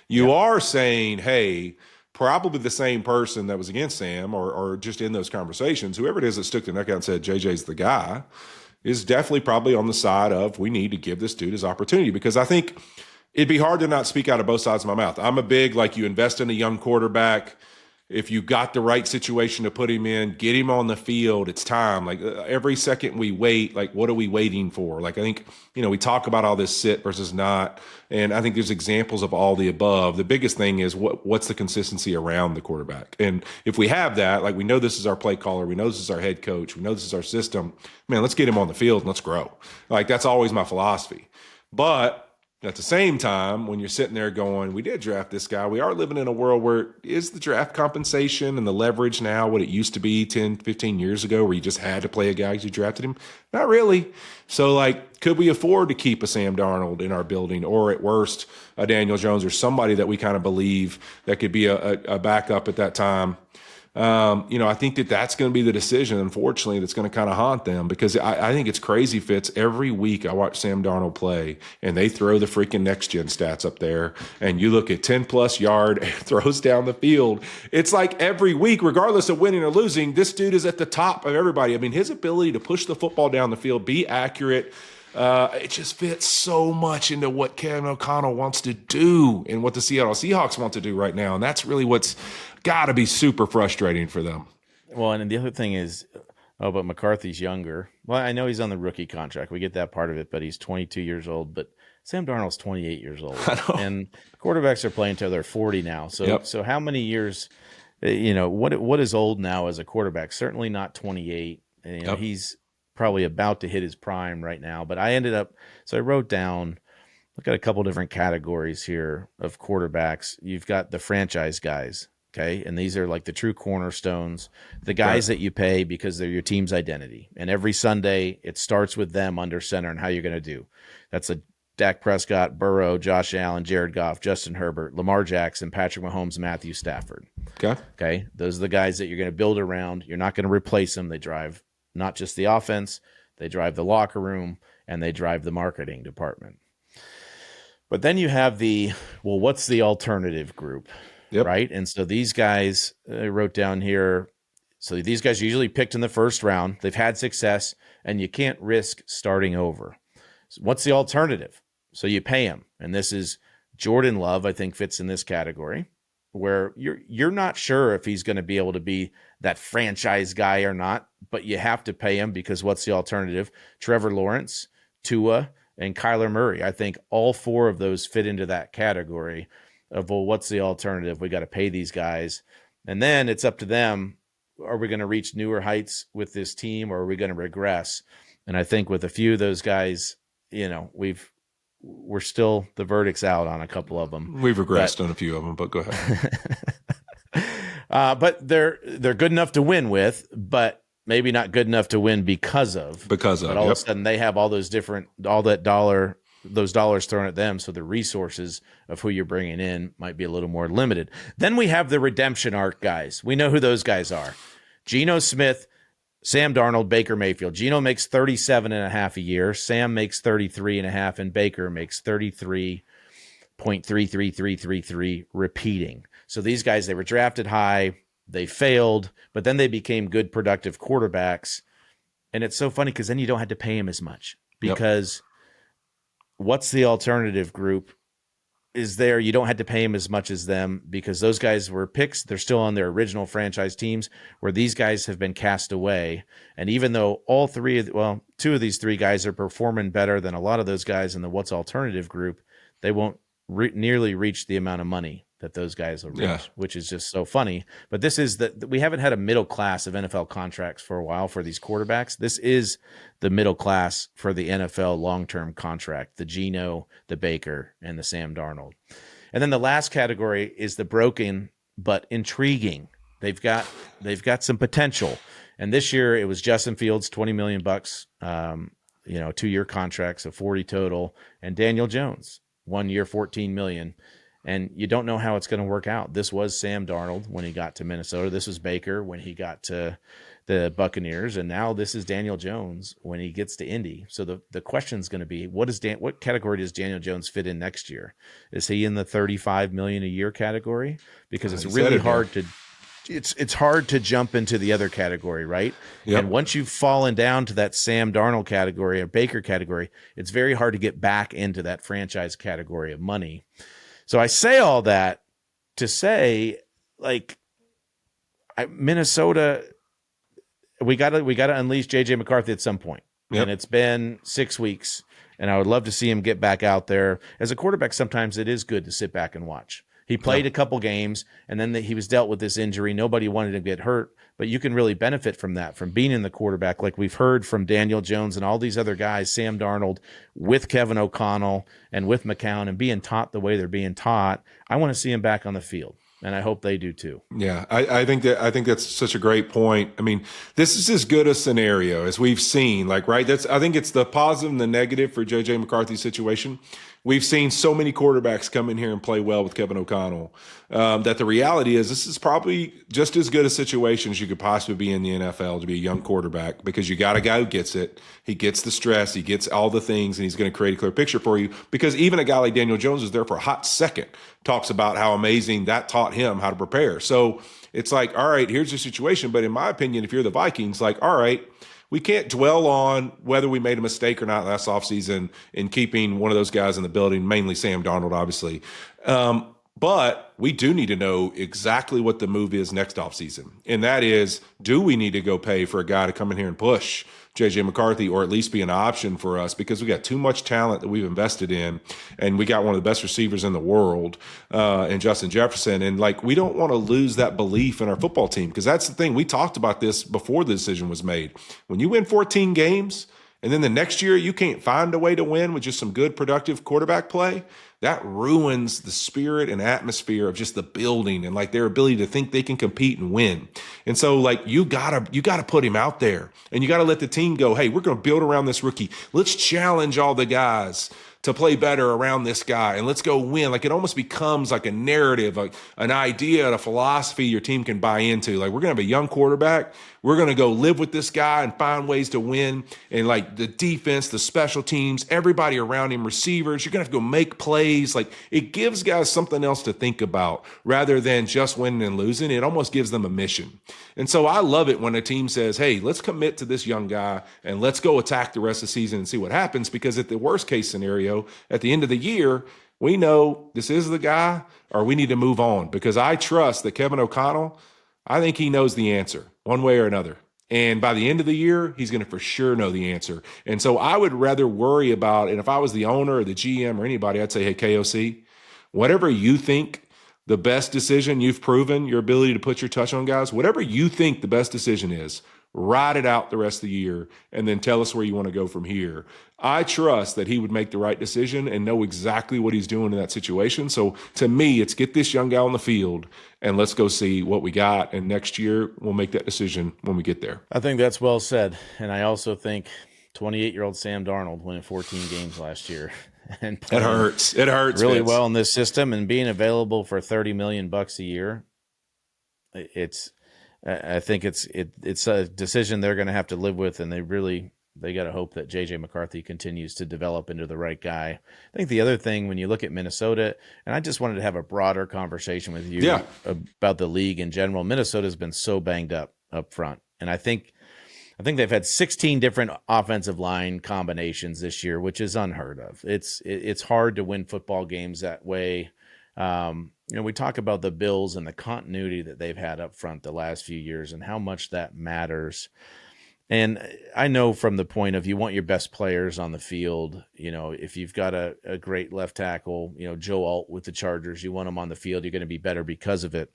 You are saying, hey, probably the same person that was against Sam or just in those conversations, whoever it is that stuck their neck out and said JJ's the guy, is definitely probably on the side of we need to give this dude his opportunity because I think – it'd be hard to not speak out of both sides of my mouth. I'm a big, like you invest in a young quarterback. If you got the right situation to put him in, get him on the field. It's time. Like every second we wait, like what are we waiting for? Like I think, we talk about all this sit versus not. And I think there's examples of all the above. The biggest thing is what's the consistency around the quarterback? And if we have that, like we know this is our play caller, we know this is our head coach, we know this is our system, man, let's get him on the field and let's grow. Like that's always my philosophy. But at the same time, when you're sitting there going, we did draft this guy, we are living in a world where is the draft compensation and the leverage now what it used to be 10, 15 years ago where you just had to play a guy because you drafted him? Not really. So, like, could we afford to keep a Sam Darnold in our building or at worst a Daniel Jones or somebody that we kind of believe that could be a backup at that time? I think that's going to be the decision, unfortunately, that's going to kind of haunt them because I think it's crazy, Fitz. Every week I watch Sam Darnold play and they throw the freaking next gen stats up there and you look at 10+ yard throws down the field. It's like every week, regardless of winning or losing, this dude is at the top of everybody. I mean, his ability to push the football down the field, be accurate, it just fits so much into what Kevin O'Connell wants to do and what the Seattle Seahawks want to do right now. And that's really what's got to be super frustrating for them. Well, and the other thing is, but McCarthy's younger. Well, I know he's on the rookie contract. We get that part of it, but he's 22 years old. But Sam Darnold's 28 years old. And quarterbacks are playing until they're 40 now. So how many years, what is old now as a quarterback? Certainly not 28. And, he's probably about to hit his prime right now. But I wrote down, look at a couple different categories here of quarterbacks. You've got the franchise guys, okay? And these are like the true cornerstones, the guys that you pay because they're your team's identity. And every Sunday, it starts with them under center and how you're going to do. That's a Dak Prescott, Burrow, Josh Allen, Jared Goff, Justin Herbert, Lamar Jackson, Patrick Mahomes, Matthew Stafford. Okay? Those are the guys that you're going to build around. You're not going to replace them. They drive not just the offense, they drive the locker room, and they drive the marketing department. But then you have what's the alternative group, right? And so these guys, I wrote down here, so these guys are usually picked in the first round. They've had success, and you can't risk starting over. So what's the alternative? So you pay him, and this is Jordan Love, I think fits in this category, where you're not sure if he's going to be able to be that franchise guy or not, but you have to pay him because what's the alternative? Trevor Lawrence, Tua, and Kyler Murray. I think all four of those fit into that category of, well, what's the alternative? We got to pay these guys. And then it's up to them. Are we going to reach newer heights with this team or are we going to regress? And I think with a few of those guys, we're still, the verdict's out on a couple of them. We've regressed on a few of them, but go ahead. But they're good enough to win with, but maybe not good enough to win because of. But all of a sudden they have all those those dollars thrown at them. So the resources of who you're bringing in might be a little more limited. Then we have the redemption arc guys. We know who those guys are. Geno Smith, Sam Darnold, Baker Mayfield. Geno makes 37.5 a year. Sam makes 33.5 and Baker makes 33.33333 repeating. So these guys, they were drafted high, they failed, but then they became good, productive quarterbacks. And it's so funny because then you don't have to pay him as much because what's the alternative group? is there. You don't have to pay him as much as them because those guys were picks. They're still on their original franchise teams, where these guys have been cast away. And even though two of these three guys are performing better than a lot of those guys in the What's Alternative group, they won't nearly reach the amount of money that those guys will reach, which is just so funny. But this is we haven't had a middle class of NFL contracts for a while for these quarterbacks. This is the middle class for the NFL long-term contract, the Geno, the Baker, and the Sam Darnold. And then the last category is the broken but intriguing. They've got some potential. And this year it was Justin Fields, $20 million, 2-year contracts of 40 total, and Daniel Jones, 1 year, $14 million. And you don't know how it's going to work out. This was Sam Darnold when he got to Minnesota. This was Baker when he got to the Buccaneers. And now this is Daniel Jones when he gets to Indy. So the question is going to be, what category does Daniel Jones fit in next year? Is he in the $35 million a year category? Because it's really hard to it's hard to jump into the other category, right? Yep. And once you've fallen down to that Sam Darnold category or Baker category, it's very hard to get back into that franchise category of money. So I say all that to say, Minnesota, we got to unleash JJ McCarthy at some point. Yep. And it's been 6 weeks, and I would love to see him get back out there. As a quarterback, sometimes it is good to sit back and watch. He played a couple games, and then he was dealt with this injury. Nobody wanted to get hurt, but you can really benefit from that, from being in the quarterback, like we've heard from Daniel Jones and all these other guys, Sam Darnold, with Kevin O'Connell and with McCown, and being taught the way they're being taught. I want to see him back on the field, and I hope they do too. Yeah, I think that's such a great point. I mean, this is as good a scenario as we've seen. I think it's the positive and the negative for JJ McCarthy's situation. We've seen so many quarterbacks come in here and play well with Kevin O'Connell that the reality is this is probably just as good a situation as you could possibly be in the NFL to be a young quarterback, because you got a guy who gets it. He gets the stress. He gets all the things, and he's going to create a clear picture for you, because even a guy like Daniel Jones is there for a hot second, talks about how amazing that taught him how to prepare. So it's like, all right, here's the situation. But in my opinion, if you're the Vikings, all right, we can't dwell on whether we made a mistake or not last offseason in keeping one of those guys in the building, mainly Sam Darnold, obviously. But we do need to know exactly what the move is next offseason. And that is, do we need to go pay for a guy to come in here and push JJ McCarthy, or at least be an option for us, because we got too much talent that we've invested in, and we got one of the best receivers in the world in Justin Jefferson. And we don't want to lose that belief in our football team, because that's the thing. We talked about this before the decision was made. When you win 14 games and then the next year you can't find a way to win with just some good, productive quarterback play, that ruins the spirit and atmosphere of just the building and their ability to think they can compete and win. And so you gotta put him out there, and you gotta let the team go, hey, we're going to build around this rookie. Let's challenge all the guys to play better around this guy, and let's go win. It almost becomes a narrative, an idea, a philosophy your team can buy into. We're going to have a young quarterback. We're going to go live with this guy and find ways to win. And the defense, the special teams, everybody around him, receivers, you're going to have to go make plays. It gives guys something else to think about rather than just winning and losing. It almost gives them a mission. And so I love it when a team says, hey, let's commit to this young guy and let's go attack the rest of the season and see what happens. Because at the worst case scenario, at the end of the year, we know this is the guy, or we need to move on, because I trust that Kevin O'Connell, I think he knows the answer one way or another. And by the end of the year, he's going to for sure know the answer. And so I would rather worry about, and if I was the owner or the GM or anybody, I'd say, hey, KOC, whatever you think the best decision, you've proven your ability to put your touch on guys, whatever you think the best decision is, ride it out the rest of the year, and then tell us where you want to go from here. I trust that he would make the right decision and know exactly what he's doing in that situation. So to me, it's get this young guy on the field and let's go see what we got. And next year, we'll make that decision when we get there. I think that's well said. And I also think 28-year-old Sam Darnold winning 14 games last year and it hurts. It hurts really Fitz. Well in this system and being available for $30 million a year. I think it's a decision they're going to have to live with, and they got to hope that JJ McCarthy continues to develop into the right guy. I think the other thing, when you look at Minnesota, and I just wanted to have a broader conversation with you about the league in general. Minnesota's been so banged up front, and I think I think they've had 16 different offensive line combinations this year, which is unheard of. It's hard to win football games that way. We talk about the Bills and the continuity that they've had up front the last few years and how much that matters. And I know from the point of you want your best players on the field, if you've got a great left tackle, Joe Alt with the Chargers, you want him on the field, you're going to be better because of it.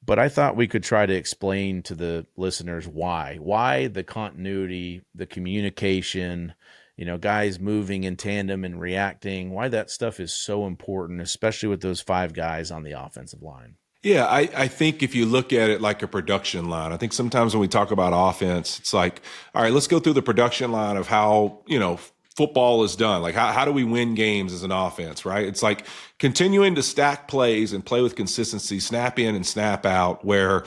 But I thought we could try to explain to the listeners why the continuity, the communication, guys moving in tandem and reacting, why that stuff is so important, especially with those 5 guys on the offensive line. Yeah, I think if you look at it like a production line, I think sometimes when we talk about offense, it's like, all right, let's go through the production line of how, football is done. Like, how do we win games as an offense, right? It's like continuing to stack plays and play with consistency, snap in and snap out, where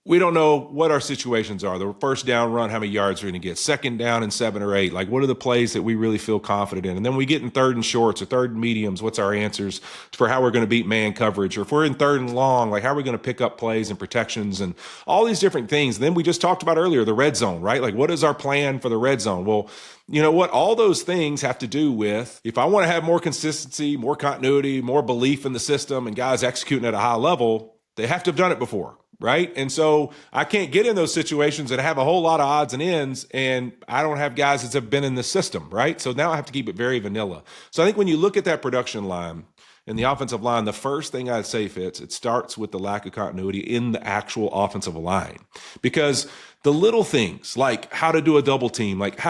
we don't know what our situations are. The first down run, how many yards we're going to get. Second down and 7 or 8. Like, what are the plays that we really feel confident in? And then we get in third and shorts or third and mediums. What's our answers for how we're going to beat man coverage? Or if we're in third and long, like, how are we going to pick up plays and protections and all these different things? And then we just talked about earlier, the red zone, right? Like, what is our plan for the red zone? Well, you know what? All those things have to do with, if I want to have more consistency, more continuity, more belief in the system and guys executing at a high level, they have to have done it before. Right. And so I can't get in those situations and have a whole lot of odds and ends, and I don't have guys that have been in the system. Right. So now I have to keep it very vanilla. So I think when you look at that production line and the offensive line, the first thing I'd say, Fitz, it starts with the lack of continuity in the actual offensive line, because the little things like how to do a double team, like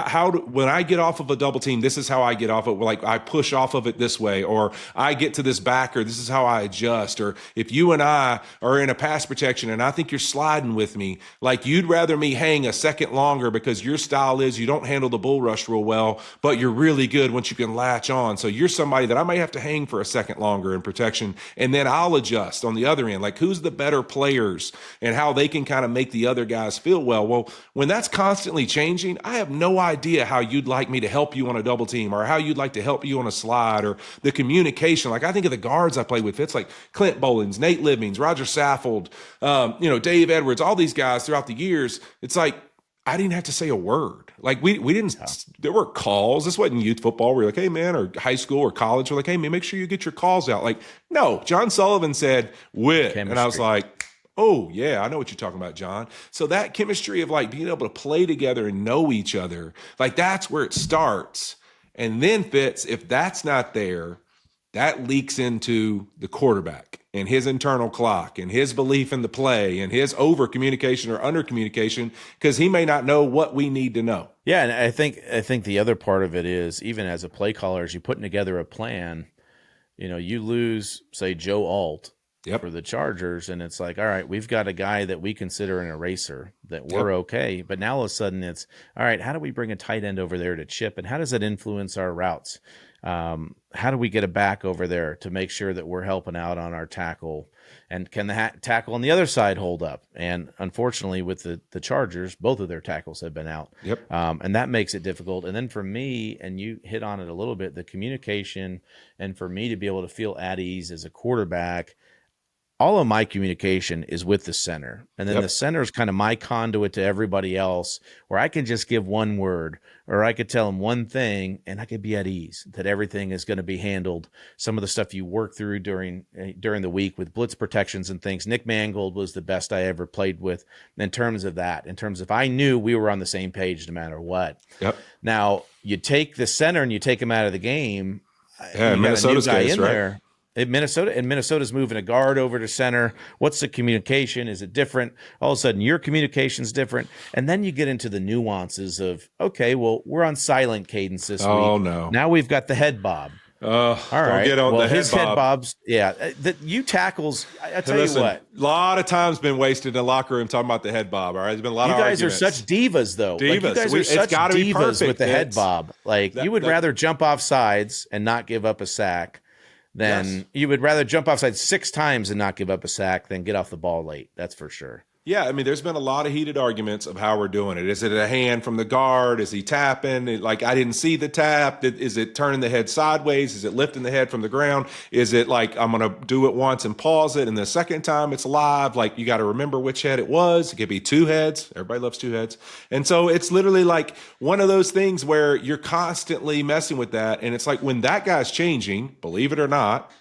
when I get off of a double team, this is how I get off of it. Like, I push off of it this way, or I get to this backer, this is how I adjust. Or if you and I are in a pass protection and I think you're sliding with me, like, you'd rather me hang a second longer because your style is you don't handle the bull rush real well, but you're really good once you can latch on. So you're somebody that I might have to hang for a second longer in protection, and then I'll adjust on the other end. Like, who's the better players and how they can kind of make the other guys feel well. Well, when that's constantly changing, I have no idea how you'd like me to help you on a double team, or how you'd like to help you on a slide, or the communication. Like, I think of the guards I played with, it's like Clint Bolins, Nate Livings, Roger Saffold, Dave Edwards, all these guys throughout the years. It's like, I didn't have to say a word. Like, we didn't, there were calls. This wasn't youth football. We're like, hey man, or high school or college. We're like, hey man, make sure you get your calls out. Like, no, John Sullivan said, Whit. Chemistry. And I was like, oh, yeah, I know what you're talking about, John. So that chemistry of like being able to play together and know each other, like, that's where it starts. And then, Fitz, if that's not there, that leaks into the quarterback and his internal clock and his belief in the play and his over communication or under communication, because he may not know what we need to know. Yeah, and I think the other part of it is, even as a play caller, as you're putting together a plan, you lose, say, Joe Alt. Yep. For the Chargers, and it's like, all right, we've got a guy that we consider an eraser, that we're okay, but now all of a sudden it's, all right, how do we bring a tight end over there to chip, and how does that influence our routes? How do we get a back over there to make sure that we're helping out on our tackle, and can the tackle on the other side hold up? And unfortunately, with the Chargers, both of their tackles have been out. Yep. And that makes it difficult. And then for me, and you hit on it a little bit, the communication, and for me to be able to feel at ease as a quarterback, all of my communication is with the center. And then the center is kind of my conduit to everybody else, where I can just give one word, or I could tell them one thing and I could be at ease that everything is going to be handled. Some of the stuff you work through during the week with blitz protections and things. Nick Mangold was the best I ever played with in terms of that, in terms of I knew we were on the same page no matter what. Yep. Now, you take the center and you take him out of the game. Yeah, Minnesota's guy in there. Minnesota's moving a guard over to center. What's the communication? Is it different? All of a sudden, your communication's different. And then you get into the nuances of, okay, well, we're on silent cadence this week. Oh, no. Now we've got the head bob. All right. Get on well, the head his bob. head bobs, yeah. You tackles, I tell you what. A lot of time's been wasted in the locker room talking about the head bob, all right? There's been a lot of arguments. You guys are such divas, though. Divas. Like, you guys are such divas perfect, with the head bob. Like, you would rather jump off sides and not give up a sack. Then you would rather jump offside 6 times and not give up a sack than get off the ball late. That's for sure. Yeah, I mean, there's been a lot of heated arguments of how we're doing it. Is it a hand from the guard? Is he tapping? Like, I didn't see the tap. Is it turning the head sideways? Is it lifting the head from the ground? Is it like, I'm going to do it once and pause it, and the second time it's live? Like, you got to remember which head it was. It could be two heads. Everybody loves two heads. And so it's literally like one of those things where you're constantly messing with that. And it's like when that guy's changing, believe it or not,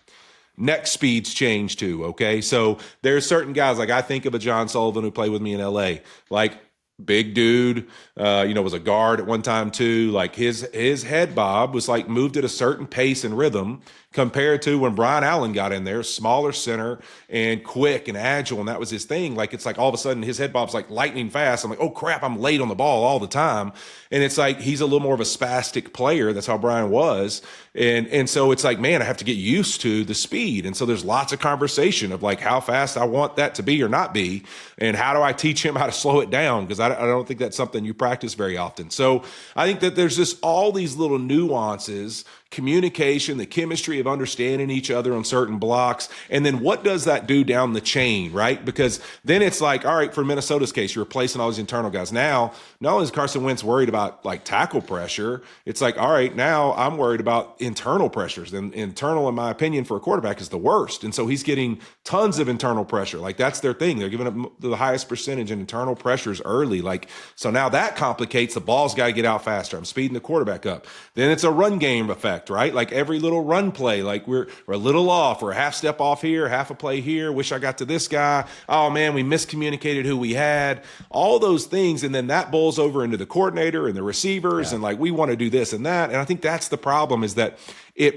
neck speeds change too. Okay. So there's certain guys, like I think of a John Sullivan who played with me in LA, like big dude, was a guard at one time too. Like his head bob was like moved at a certain pace and rhythm compared to when Brian Allen got in there, smaller center and quick and agile. And that was his thing. Like, it's like all of a sudden his head bob's like lightning fast. I'm like, oh crap, I'm late on the ball all the time. And it's like, he's a little more of a spastic player. That's how Brian was. And so it's like, man, I have to get used to the speed. And so there's lots of conversation of like how fast I want that to be or not be. And how do I teach him how to slow it down? Because I don't think that's something you practice very often. So I think that there's just all these little nuances, communication, the chemistry of understanding each other on certain blocks. And then what does that do down the chain, right? Because then it's like, all right, for Minnesota's case, you're replacing all these internal guys. Now, not only is Carson Wentz worried about like tackle pressure, it's like, all right, now I'm worried about internal pressures. And internal, in my opinion, for a quarterback is the worst. And so he's getting tons of internal pressure. Like, that's their thing. They're giving up the highest percentage in internal pressures early. Like, so now that complicates the ball's got to get out faster. I'm speeding the quarterback up. Then it's a run game effect, right? Like every little run play, like we're a little off, we're a half step off here, half a play here. Wish I got to this guy. Oh man, we miscommunicated who we had. All those things. And then that bowls over into the coordinator and the receivers. Yeah. And like, we want to do this and that. And I think that's the problem, is that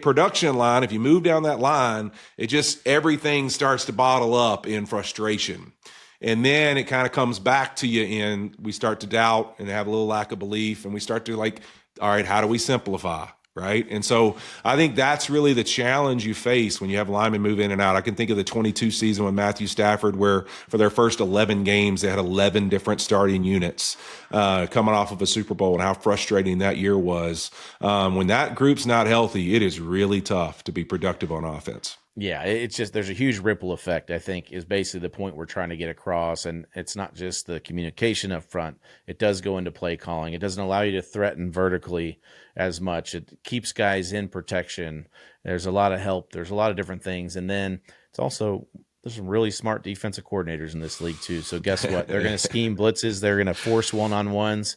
production line, if you move down that line, it just, everything starts to bottle up in frustration. And then it kind of comes back to you and we start to doubt and have a little lack of belief. And we start to like, all right, how do we simplify? Right. And so I think that's really the challenge you face when you have linemen move in and out. I can think of the 22 season with Matthew Stafford, where for their first 11 games, they had 11 different starting units coming off of a Super Bowl, and how frustrating that year was. When that group's not healthy, it is really tough to be productive on offense. Yeah, it's just, there's a huge ripple effect, I think, is basically the point we're trying to get across. And it's not just the communication up front. It does go into play calling. It doesn't allow you to threaten vertically as much. It keeps guys in protection. There's a lot of help. There's a lot of different things. And then it's also, there's some really smart defensive coordinators in this league too. So guess what? They're going to scheme blitzes. They're going to force one-on-ones.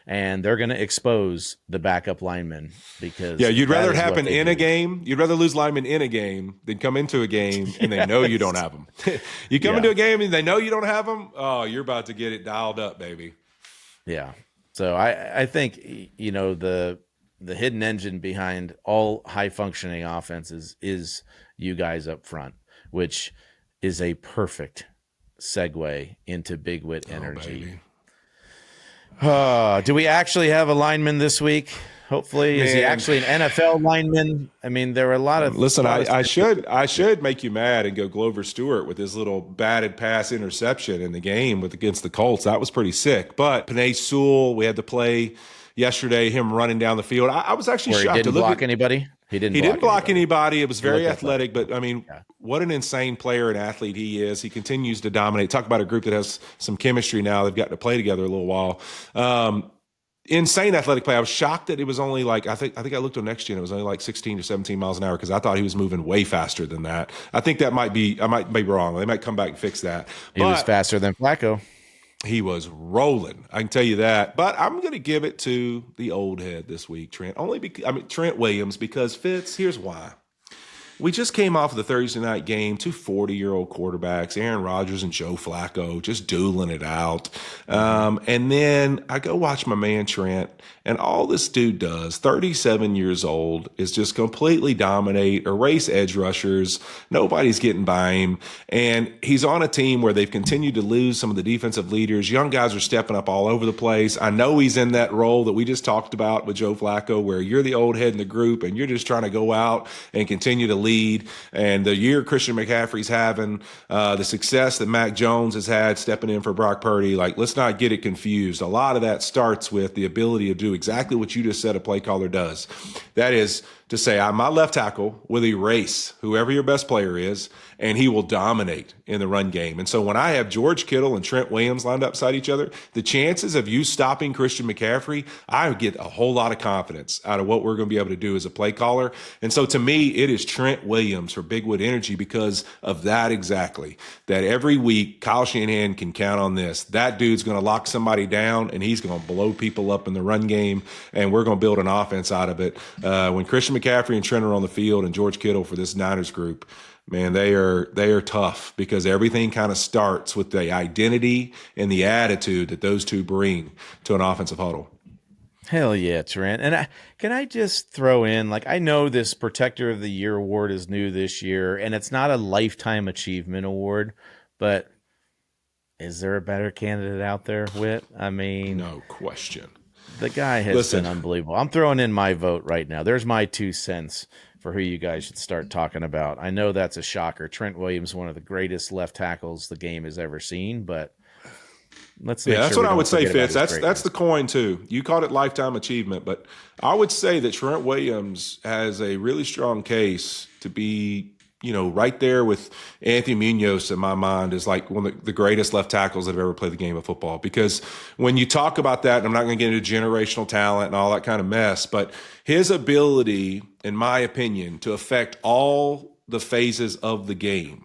And they're going to expose the backup linemen, because you'd rather it happen in a game. You'd rather lose linemen in a game than come into a game and they know you don't have them. You come into a game and they know you don't have them. Oh, you're about to get it dialed up, baby. Yeah. So I think, the hidden engine behind all high functioning offenses is you guys up front, which is a perfect segue into Big Whit Energy. Do we actually have a lineman this week? Hopefully, is he actually an NFL lineman? I mean, there were a lot of. Listen, I should make you mad and go Glover Stewart with his little batted pass interception in the game against the Colts. That was pretty sick. But Penei Sewell, we had to play yesterday. Him running down the field, I was actually shocked. He didn't block anybody. He didn't block anybody. It was very athletic, but I mean, what an insane player and athlete he is. He continues to dominate. Talk about a group that has some chemistry now. They've gotten to play together a little while. Insane athletic play. I was shocked that it was only like, I think I looked on next gen. It was only like 16 or 17 miles an hour, because I thought he was moving way faster than that. I think I might be wrong. They might come back and fix that. He was faster than Flacco. He was rolling. I can tell you that. But I'm going to give it to the old head this week, Trent. Trent Williams, because Fitz, here's why. We just came off of the Thursday night game, two 40-year-old quarterbacks, Aaron Rodgers and Joe Flacco, just dueling it out. And then I go watch my man Trent, and all this dude does, 37 years old, is just completely dominate, erase edge rushers. Nobody's getting by him. And he's on a team where they've continued to lose some of the defensive leaders. Young guys are stepping up all over the place. I know he's in that role that we just talked about with Joe Flacco, where you're the old head in the group and you're just trying to go out and continue to lead. And the year Christian McCaffrey's having, the success that Mac Jones has had stepping in for Brock Purdy, like, let's not get it confused. A lot of that starts with the ability to do exactly what you just said a play caller does. That is to say, my left tackle will erase whoever your best player is, and he will dominate in the run game. And so when I have George Kittle and Trent Williams lined up beside each other, the chances of you stopping Christian McCaffrey, I get a whole lot of confidence out of what we're going to be able to do as a play caller. And so to me, it is Trent Williams for Big Whit Energy because of that exactly. That every week, Kyle Shanahan can count on this. That dude's going to lock somebody down, and he's going to blow people up in the run game, and we're going to build an offense out of it. When Christian McCaffrey and Trent are on the field and George Kittle for this Niners group, man, they are tough because everything kind of starts with the identity and the attitude that those two bring to an offensive huddle. Hell yeah, Trent. And can I just throw in, like, I know this Protector of the Year award is new this year, and it's not a lifetime achievement award, but is there a better candidate out there, Whit? I mean, no question. The guy has been unbelievable. I'm throwing in my vote right now. There's my 2 cents for who you guys should start talking about. I know that's a shocker. Trent Williams, one of the greatest left tackles the game has ever seen, but let's make that's sure what I would say, Fitz. That's the coin too. You called it lifetime achievement, but I would say that Trent Williams has a really strong case to be, right there with Anthony Munoz in my mind is like one of the greatest left tackles that have ever played the game of football. Because when you talk about that, and I'm not going to get into generational talent and all that kind of mess, but his ability, in my opinion, to affect all the phases of the game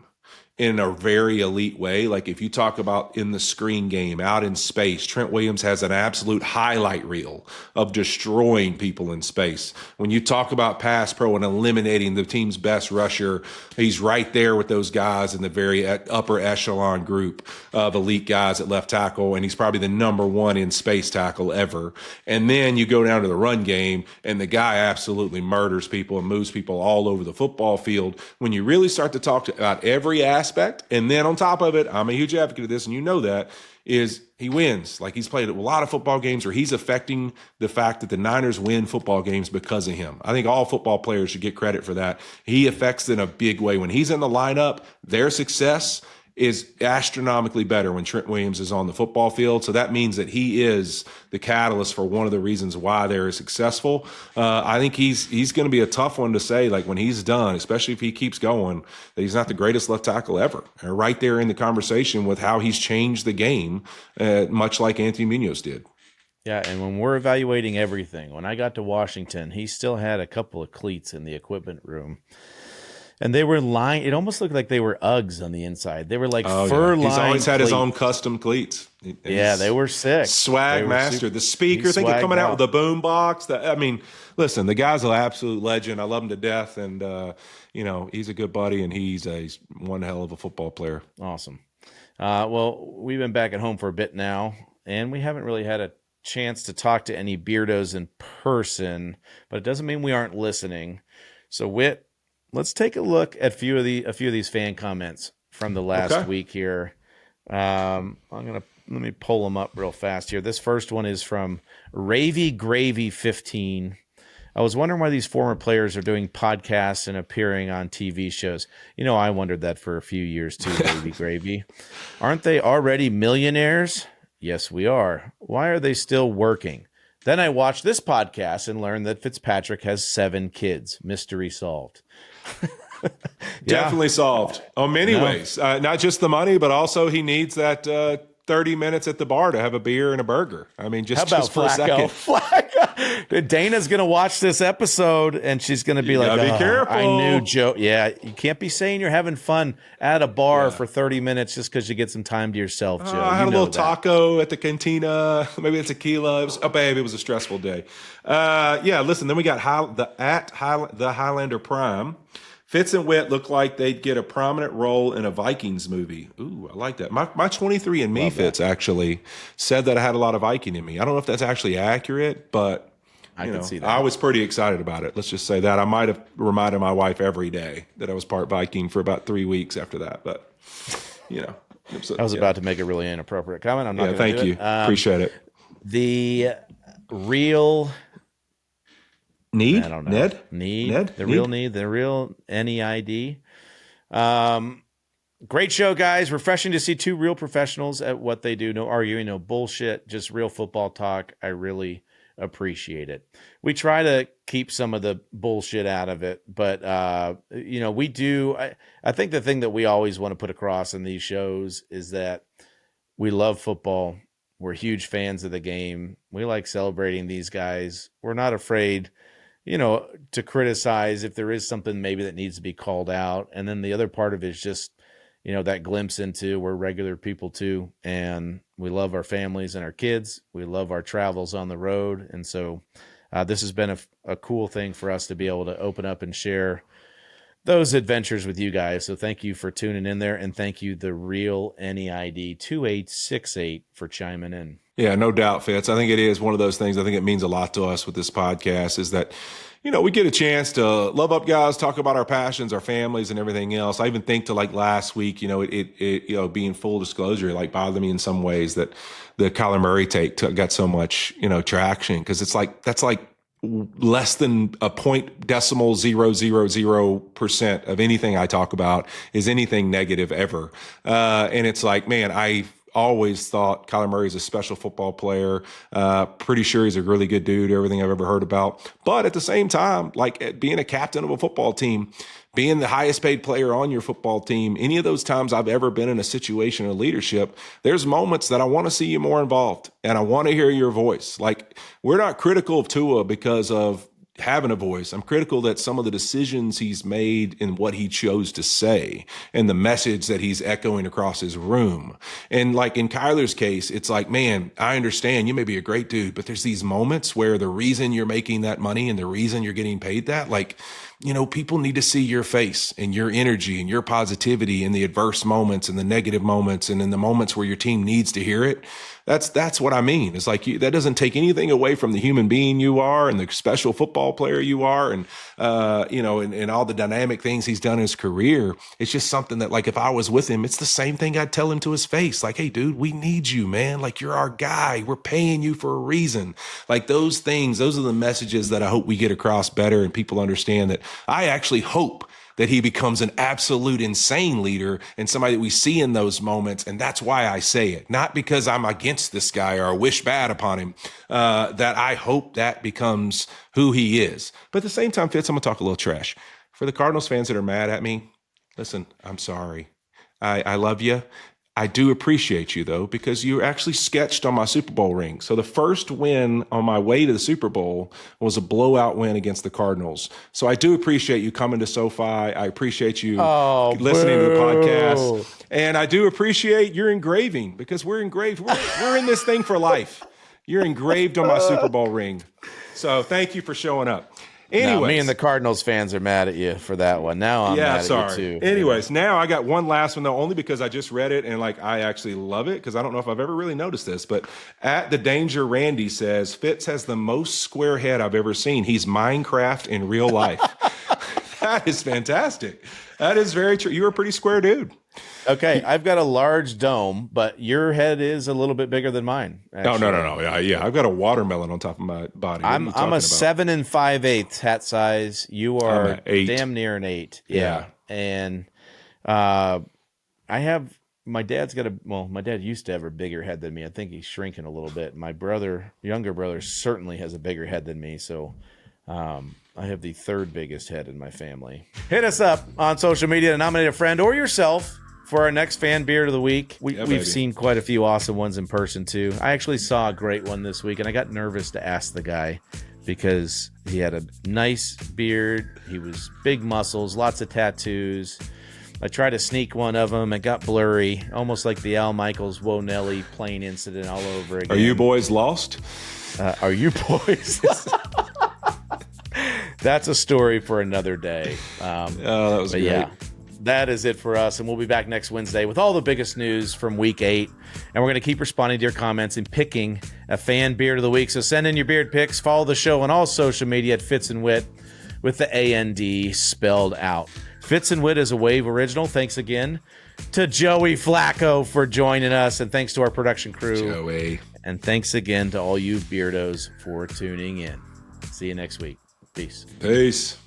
in a very elite way. Like if you talk about in the screen game, out in space, Trent Williams has an absolute highlight reel of destroying people in space. When you talk about pass pro and eliminating the team's best rusher, he's right there with those guys in the very upper echelon group of elite guys at left tackle, and he's probably the number 1 in space tackle ever. And then you go down to the run game, and the guy absolutely murders people and moves people all over the football field. When you really start to talk about every aspect, and then on top of it, I'm a huge advocate of this, and you know that, is he wins. Like he's played a lot of football games where he's affecting the fact that the Niners win football games because of him. I think all football players should get credit for that. He affects in a big way. When he's in the lineup, their success is astronomically better when Trent Williams is on the football field. So that means that he is the catalyst for one of the reasons why they're successful. I think he's going to be a tough one to say, like when he's done, especially if he keeps going, that he's not the greatest left tackle ever. And right there in the conversation with how he's changed the game, much like Anthony Munoz did. Yeah, and when we're evaluating everything, when I got to Washington, he still had a couple of cleats in the equipment room. And they were lined. It almost looked like they were Uggs on the inside. They were like fur-lined. He's always had cleats. his own custom cleats. Yeah, they were sick. Swag master. The speaker thing coming out with the boom box. Listen, the guy's an absolute legend. I love him to death. And, he's a good buddy, and he's one hell of a football player. Awesome. Well, we've been back at home for a bit now, and we haven't really had a chance to talk to any Beardos in person, but it doesn't mean we aren't listening. So, Whit, let's take a look at a few of these fan comments from the last week here. Let me pull them up real fast here. This first one is from Ravy Gravy 15. I was wondering why these former players are doing podcasts and appearing on TV shows. I wondered that for a few years too, Ravy Gravy. Aren't they already millionaires? Yes, we are. Why are they still working? Then I watched this podcast and learned that Fitzpatrick has 7 kids. Mystery solved. Definitely solved on many ways. Not just the money, but also he needs that 30 minutes at the bar to have a beer and a burger. I mean, just for a second. Flacco. Dana's going to watch this episode, and she's going to be like, be careful. I knew Joe. Yeah, you can't be saying you're having fun at a bar for 30 minutes just because you get some time to yourself, Joe. I had a little taco at the cantina, maybe a tequila. It was a stressful day. Listen, then we got the Highlander Prime. Fitz and Whit look like they'd get a prominent role in a Vikings movie. Ooh, I like that. My 23andMe Fitz actually said that I had a lot of Viking in me. I don't know if that's actually accurate, but I can see that. I was pretty excited about it. Let's just say that. I might have reminded my wife every day that I was part Viking for about 3 weeks after that. But, I was about to make a really inappropriate comment. I'm not going to thank you. Appreciate it. The real... Need? I don't know. Ned? Real need, the real NEID. Great show, guys. Refreshing to see 2 real professionals at what they do. No arguing, no bullshit, just real football talk. I really appreciate it. We try to keep some of the bullshit out of it, but we do. I think the thing that we always want to put across in these shows is that we love football. We're huge fans of the game. We like celebrating these guys. We're not afraid, to criticize if there is something maybe that needs to be called out. And then the other part of it is just, that glimpse into we're regular people too. And we love our families and our kids. We love our travels on the road. And so this has been a cool thing for us to be able to open up and share those adventures with you guys. So thank you for tuning in there. And thank you, the real NEID 2868, for chiming in. Yeah, no doubt, Fitz. I think it is one of those things. I think it means a lot to us with this podcast is that, we get a chance to love up guys, talk about our passions, our families, and everything else. I even think to like last week, it being full disclosure, like bothered me in some ways that the Kyler Murray take got so much, traction, because it's like that's like less than a 0.000% of anything I talk about is anything negative ever. And it's like, man, I always thought Kyler Murray is a special football player. Pretty sure he's a really good dude, everything I've ever heard about. But at the same time, like being a captain of a football team, being the highest paid player on your football team, any of those times I've ever been in a situation of leadership, there's moments that I want to see you more involved and I want to hear your voice. Like, we're not critical of Tua because of having a voice. I'm critical that some of the decisions he's made and what he chose to say and the message that he's echoing across his room. And like in Kyler's case, it's like, man, I understand you may be a great dude, but there's these moments where the reason you're making that money and the reason you're getting paid that, like, people need to see your face and your energy and your positivity in the adverse moments and the negative moments and in the moments where your team needs to hear it. That's what I mean. It's like that doesn't take anything away from the human being you are and the special football player you are and, and all the dynamic things he's done in his career. It's just something that, like, if I was with him, it's the same thing I'd tell him to his face. Like, hey, dude, we need you, man. Like, you're our guy. We're paying you for a reason. Like, those things, those are the messages that I hope we get across better and people understand that I actually hope that he becomes an absolute insane leader and somebody that we see in those moments. And that's why I say it, not because I'm against this guy or wish bad upon him, that I hope that becomes who he is. But at the same time, Fitz, I'm going to talk a little trash. For the Cardinals fans that are mad at me, listen, I'm sorry. I love you. I do appreciate you, though, because you actually sketched on my Super Bowl ring. So the first win on my way to the Super Bowl was a blowout win against the Cardinals. So I do appreciate you coming to SoFi. I appreciate you listening to the podcast. And I do appreciate your engraving, because we're engraved. We're in this thing for life. You're engraved on my Super Bowl ring. So thank you for showing up. Anyways, no, me and the Cardinals fans are mad at you for that one. Now I'm mad at you too. Anyways, now I got one last one, though, only because I just read it and like I actually love it, because I don't know if I've ever really noticed this, but at the Danger Randy says Fitz has the most square head I've ever seen. He's Minecraft in real life. That is fantastic. That is very true. You're a pretty square dude. Okay, I've got a large dome, but your head is a little bit bigger than mine. Actually. No. Yeah, I've got a watermelon on top of my body. I'm a 7 5/8 hat size. You are damn near an 8. Yeah. And I have my dad's got my dad used to have a bigger head than me. I think he's shrinking a little bit. My younger brother certainly has a bigger head than me. So I have the third biggest head in my family. Hit us up on social media to nominate a friend or yourself for our next fan beard of the week. We've seen quite a few awesome ones in person too. I actually saw a great one this week, and I got nervous to ask the guy because he had a nice beard. He was big muscles, lots of tattoos. I tried to sneak one of them. It got blurry, almost like the Al Michaels Whoa Nelly plane incident all over again. Are you boys lost? Are you boys? That's a story for another day. That was great. Yeah. That is it for us, and we'll be back next Wednesday with all the biggest news from Week 8. And we're going to keep responding to your comments and picking a fan beard of the week. So send in your beard picks. Follow the show on all social media at Fitz and Whit with the AND spelled out. Fitz and Whit is a Wave original. Thanks again to Joey Flacco for joining us, and thanks to our production crew. Joey. And thanks again to all you Beardos for tuning in. See you next week. Peace. Peace.